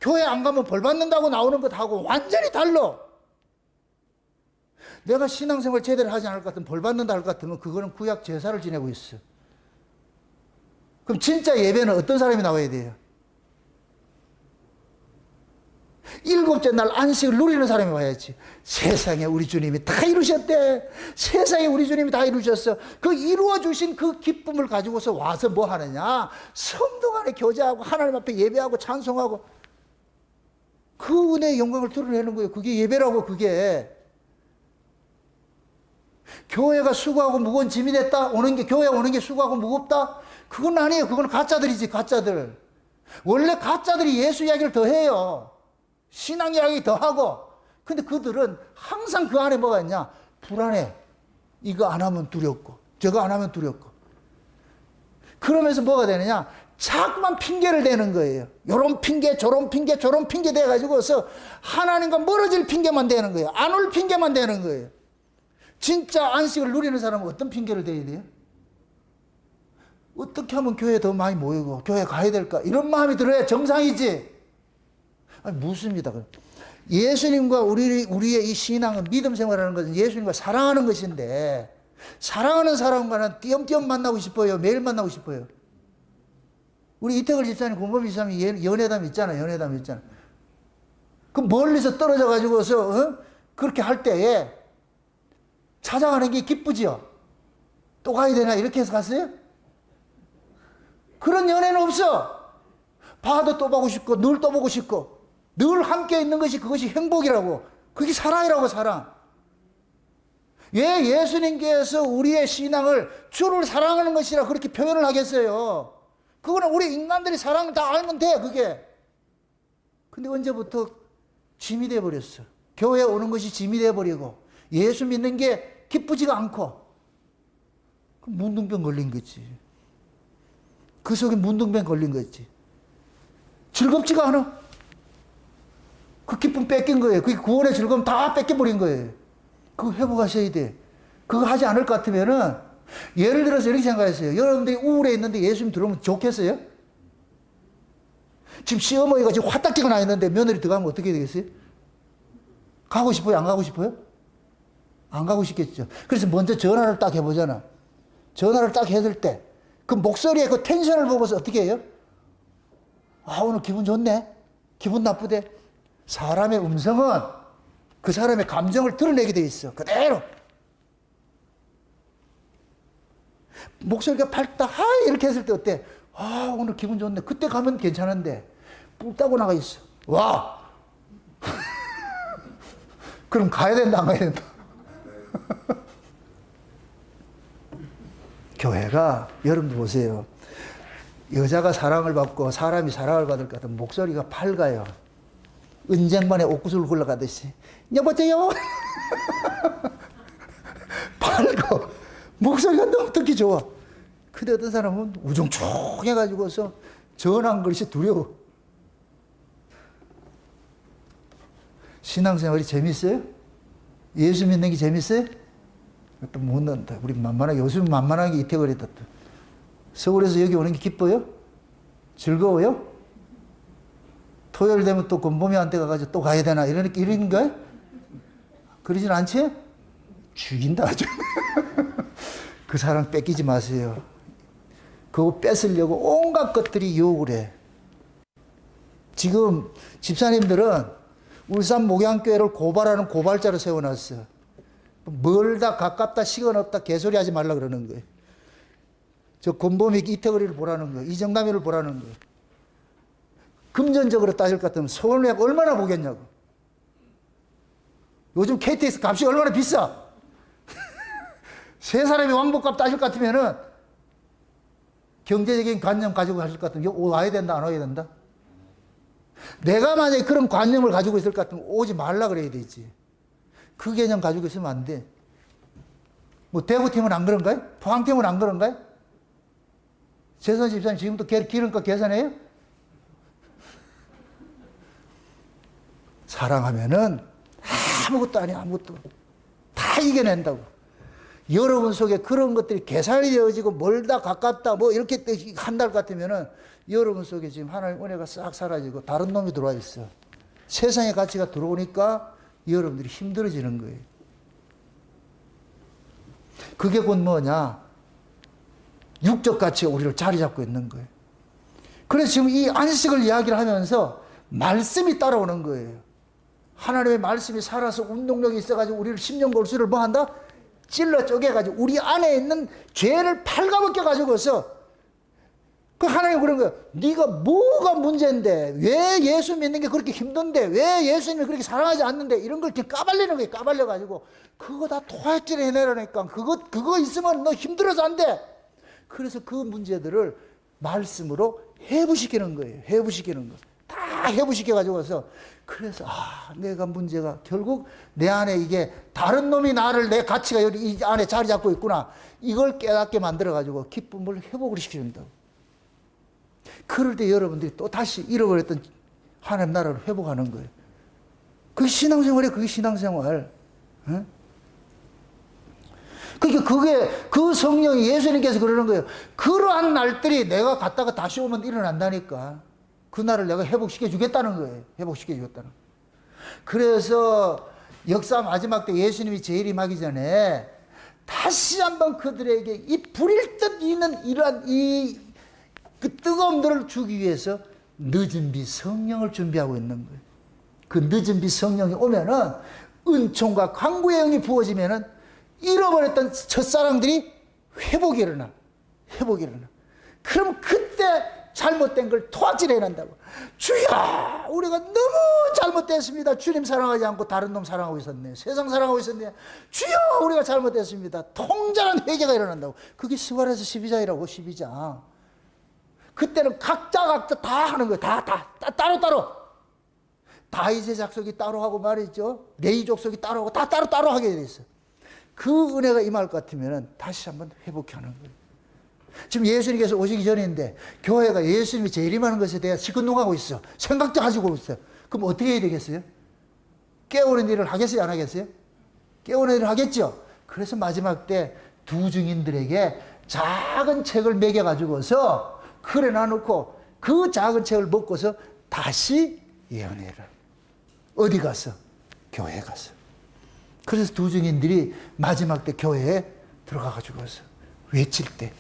교회 안 가면 벌 받는다고 나오는 것하고 완전히 달라. 내가 신앙생활 제대로 하지 않을 것 같으면 벌 받는다 할 것 같으면 그거는 구약 제사를 지내고 있어. 그럼 진짜 예배는 어떤 사람이 나와야 돼요? 일곱째 날 안식을 누리는 사람이 와야지. 세상에 우리 주님이 다 이루셨대. 세상에 우리 주님이 다 이루셨어. 그 이루어주신 그 기쁨을 가지고서 와서 뭐 하느냐? 성도 간에 교제하고 하나님 앞에 예배하고 찬송하고 그 은혜의 영광을 드러내는 거예요. 그게 예배라고. 그게 교회가 수고하고 무거운 짐이 됐다 오는 게, 교회 오는 게 수고하고 무겁다? 그건 아니에요. 그건 가짜들이지, 가짜들. 원래 가짜들이 예수 이야기를 더 해요. 신앙 이야기 더 하고. 근데 그들은 항상 그 안에 뭐가 있냐? 불안해. 이거 안 하면 두렵고 저거 안 하면 두렵고. 그러면서 뭐가 되느냐? 자꾸만 핑계를 대는 거예요. 요런 핑계 저런 핑계 저런 핑계 대가지고서 하나님과 멀어질 핑계만 대는 거예요. 안 올 핑계만 대는 거예요. 진짜 안식을 누리는 사람은 어떤 핑계를 대야 돼요? 어떻게 하면 교회에 더 많이 모이고 교회 가야 될까? 이런 마음이 들어야 정상이지. 아니, 묻습니다. 예수님과 우리의 이 신앙은, 믿음 생활하는 것은 예수님과 사랑하는 것인데, 사랑하는 사람과는 띄엄띄엄 만나고 싶어요? 매일 만나고 싶어요? 우리 이태걸 집사님, 공범 집사님이 연애담 있잖아요. 연애담 있잖아요. 그 멀리서 떨어져 가지고서 그렇게 할 때에 찾아가는 게 기쁘지요? 또 가야 되나? 이렇게 해서 갔어요? 그런 연애는 없어. 봐도 또 보고 싶고 늘 또 보고 싶고 늘 함께 있는 것이, 그것이 행복이라고. 그게 사랑이라고. 사랑. 왜 예수님께서 우리의 신앙을 주를 사랑하는 것이라 그렇게 표현을 하겠어요? 그거는 우리 인간들이 사랑을 다 알면 돼, 그게. 근데 언제부터 짐이 돼버렸어. 교회에 오는 것이 짐이 돼버리고 예수 믿는 게 기쁘지가 않고. 그럼 문둥병 걸린 거지. 그 속에 문둥병 걸린 거지. 즐겁지가 않아. 그 기쁨 뺏긴 거예요. 그 구원의 즐거움 다 뺏겨버린 거예요. 그거 회복하셔야 돼. 그거 하지 않을 것 같으면은, 예를 들어서 이렇게 생각했어요. 여러분들이 우울해 있는데 예수님 들어오면 좋겠어요? 지금 시어머니가 지금 화딱지가 나 있는데 며느리 들어가면 어떻게 되겠어요? 가고 싶어요? 안 가고 싶어요? 안 가고 싶겠죠. 그래서 먼저 전화를 딱 해보잖아. 전화를 딱 했을 때 그 목소리에 그 텐션을 보고서 어떻게 해요? 아, 오늘 기분 좋네? 기분 나쁘대? 사람의 음성은 그 사람의 감정을 드러내게 돼 있어. 그대로. 목소리가 밝다, 하이 이렇게 했을 때 어때? 아, 오늘 기분 좋네. 그때 가면 괜찮은데 뿔 따고 나가 있어. 와! 그럼 가야 된다, 안 가야 된다? 교회가, 여러분들 보세요. 여자가 사랑을 받고 사람이 사랑을 받을 것 같으면 목소리가 밝아요. 은쟁반에 옥구슬 굴러가듯이. 여보세요? 밝고 목소리가 너무 듣기 좋아. 근데 어떤 사람은 우중충해가지고서 전화한 것이 두려워. 신앙생활이 재밌어요? 예수 믿는 게 재밌어요? 또 묻는다. 우리 만만하게, 요즘 만만하게 이태거리다. 서울에서 여기 오는 게 기뻐요? 즐거워요? 토요일 되면 또 권범이한테 가가지고 또 가야 되나? 이런 거야? 그러진 않지? 죽인다, 아주. 그 사랑 뺏기지 마세요. 그거 뺏으려고 온갖 것들이 유혹을 해. 지금 집사님들은 울산 목양교회를 고발하는 고발자로 세워놨어. 멀다, 가깝다, 시간 없다, 개소리 하지 말라 그러는 거예요. 저 권범이 이태거리를 보라는 거예요. 이정남이를 보라는 거예요. 금전적으로 따질 것 같으면 서울역 얼마나 보겠냐고. 요즘 KTX 값이 얼마나 비싸. 세 사람이 왕복값 따질 것 같으면은 경제적인 관념 가지고 하실 것 같으면 와야 된다, 안 와야 된다? 내가 만약에 그런 관념을 가지고 있을 것 같으면 오지 말라 그래야 되지. 그 개념 가지고 있으면 안 돼. 뭐 대구팀은 안 그런가요? 포항팀은 안 그런가요? 재선 집사님 지금도 기름값 계산해요? 사랑하면은 아무것도 아니야, 아무것도. 다 이겨낸다고. 여러분 속에 그런 것들이 계산이 되어지고 멀다 가깝다 뭐 이렇게 한달 같으면은 여러분 속에 지금 하나님 은혜가 싹 사라지고 다른 놈이 들어와 있어. 세상의 가치가 들어오니까 여러분들이 힘들어지는 거예요. 그게 곧 뭐냐? 육적 가치가 우리를 자리 잡고 있는 거예요. 그래서 지금 이 안식을 이야기를 하면서 말씀이 따라오는 거예요. 하나님의 말씀이 살아서 운동력이 있어가지고 우리를 십년골수를 뭐 한다? 찔러 쪼개가지고 우리 안에 있는 죄를 팔가벗겨가지고서 그 하나님 그런 거예요. 네가 뭐가 문제인데 왜 예수 믿는 게 그렇게 힘든데 왜 예수님을 그렇게 사랑하지 않는데 이런 걸 까발리는 거예요. 까발려가지고 그거 다 토할질 해내라니까. 그거 있으면 너 힘들어서 안 돼. 그래서 그 문제들을 말씀으로 해부시키는 거예요. 해부시키는 거. 다 해부시켜가지고서 그래서 내가 문제가 결국 내 안에 이게 다른 놈이 나를 내 가치가 여기 이 안에 자리 잡고 있구나. 이걸 깨닫게 만들어가지고 기쁨을 회복을 시켜준다고. 그럴 때 여러분들이 또 다시 잃어버렸던 하나님 나라를 회복하는 거예요. 그게 신앙생활이에요. 그게 신앙생활. 응? 그게 그 성령이 예수님께서 그러는 거예요. 그러한 날들이 내가 갔다가 다시 오면 일어난다니까. 그 날을 내가 회복시켜 주겠다는 거예요. 회복시켜 주겠다는 거예요. 그래서 역사 마지막 때 예수님이 재림하기 전에 다시 한번 그들에게 이 불일 듯 있는 이러한 그 뜨거움들을 주기 위해서 늦은 비 성령을 준비하고 있는 거예요. 그 늦은 비 성령이 오면은 은총과 강구의 영이 부어지면은 잃어버렸던 첫사랑들이 회복이 일어나. 회복이 일어나. 그럼 그때 잘못된 걸 토악질해 난다고. 주여, 우리가 너무 잘못됐습니다. 주님 사랑하지 않고 다른 놈 사랑하고 있었네. 세상 사랑하고 있었네. 주여, 우리가 잘못됐습니다. 통절한 회개가 일어난다고. 그게 스가랴서 12장이라고. 12장. 그때는 각자 다 하는 거예요. 다 따로따로. 다윗의 족속이 따로 하고 말이죠. 레위 족속이 따로 하고 다 따로 하게 돼 있어요. 그 은혜가 임할 것 같으면 다시 한번 회복해 하는 거예요. 지금 예수님께서 오시기 전인데 교회가 예수님이 재림하는 것에 대해 시큰둥하고 있어. 생각도 가지고 있어. 그럼 어떻게 해야 되겠어요? 깨우는 일을 하겠어요? 안 하겠어요? 깨우는 일을 하겠죠? 그래서 마지막 때 두 증인들에게 작은 책을 먹여가지고서 그래 놔놓고 그 작은 책을 먹고서 다시 예언해라. 어디 가서? 교회에 가서. 그래서 두 증인들이 마지막 때 교회에 들어가가지고서 외칠 때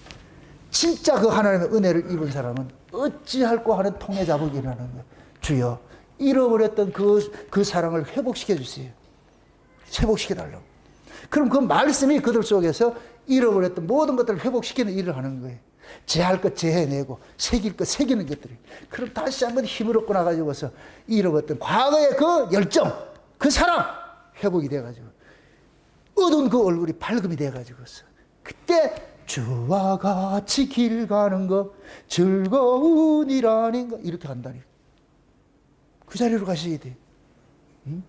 진짜 그 하나님의 은혜를 입은 사람은 어찌할꼬 하는 통해 자복이 일어나는 거예요. 주여, 잃어버렸던 그 사랑을 회복시켜 주세요. 회복시켜 달라고. 그럼 그 말씀이 그들 속에서 잃어버렸던 모든 것들을 회복시키는 일을 하는 거예요. 제할 것 제해내고 새길 것 새기는 것들이. 그럼 다시 한번 힘을 얻고 나가지고서 잃어버렸던 과거의 그 열정, 그 사랑 회복이 돼가지고 어두운 그 얼굴이 밝음이 돼가지고서 그때 주와 같이 길 가는 거 즐거운 일 아닌가 이렇게 한다니. 그 자리로 가셔야 돼. 응?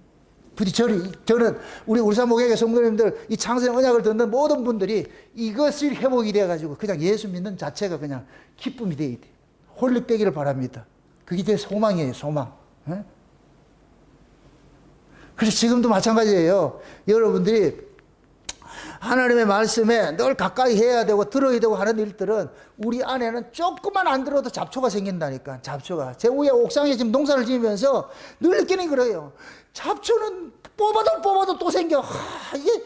부디 저는 우리 울산목회의 성도님들 이 창세의 언약을 듣는 모든 분들이 이것이 회복이 돼가지고 그냥 예수 믿는 자체가 그냥 기쁨이 돼야 돼. 홀릭되기를 바랍니다. 그게 제 소망이에요. 소망. 응? 그래서 지금도 마찬가지예요. 여러분들이 하나님의 말씀에 늘 가까이 해야 되고 들어야 되고 하는 일들은 우리 안에는 조금만 안 들어도 잡초가 생긴다니까. 잡초가. 제 위에 옥상에 지금 농사를 지으면서 늘 느끼는 거예요. 잡초는 뽑아도 또 생겨. 이게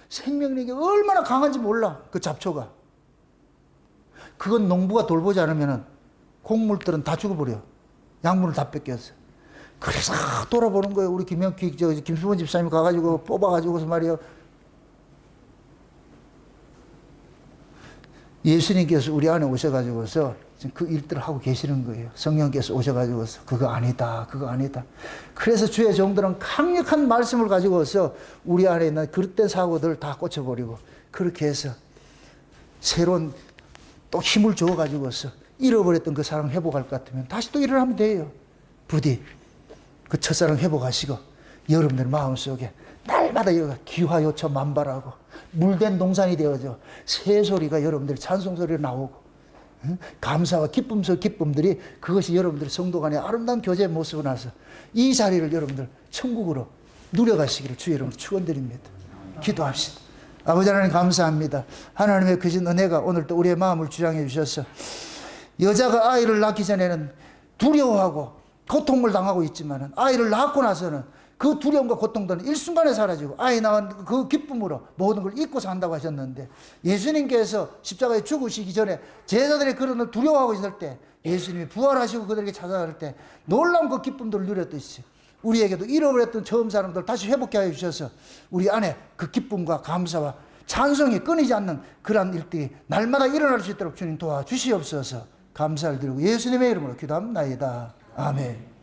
생명력이 얼마나 강한지 몰라. 그 잡초가. 그건 농부가 돌보지 않으면 곡물들은 다 죽어버려. 약물을 다 뺏겨서. 그래서 돌아보는 거예요. 우리 김수원 집사님 가가지고 뽑아가지고서 말이에요. 예수님께서 우리 안에 오셔가지고서 지금 그 일들을 하고 계시는 거예요. 성령께서 오셔가지고서 그거 아니다. 그래서 주의 종들은 강력한 말씀을 가지고서 우리 안에 있는 그릇된 사고들을 다 꽂혀버리고 그렇게 해서 새로운 또 힘을 줘가지고서 잃어버렸던 그 사랑 회복할 것 같으면 다시 또 일어나면 돼요. 부디 그 첫사랑 회복하시고 여러분들 마음속에 날마다 기화 요처 만발하고 물된 동산이 되어져 새소리가 여러분들 찬송소리로 나오고 감사와 기쁨 속 기쁨들이 그것이 여러분들 성도 간의 아름다운 교제의 모습을 나서 이 자리를 여러분들 천국으로 누려가시기를 주의 이름으로 축원드립니다. 기도합시다. 아버지 하나님 감사합니다. 하나님의 크신 은혜가 오늘 또 우리의 마음을 주장해 주셔서 여자가 아이를 낳기 전에는 두려워하고 고통을 당하고 있지만 아이를 낳고 나서는 그 두려움과 고통들은 일순간에 사라지고 아이 낳은 그 기쁨으로 모든 걸 잊고 산다고 하셨는데 예수님께서 십자가에 죽으시기 전에 제자들이 그런 두려워하고 있을 때 예수님이 부활하시고 그들에게 찾아갈 때 놀라운 그 기쁨들을 누렸듯이 우리에게도 잃어버렸던 처음 사람들 다시 회복해 하여 주셔서 우리 안에 그 기쁨과 감사와 찬송이 끊이지 않는 그러한 일들이 날마다 일어날 수 있도록 주님 도와주시옵소서. 감사를 드리고 예수님의 이름으로 기도합니다. 아멘.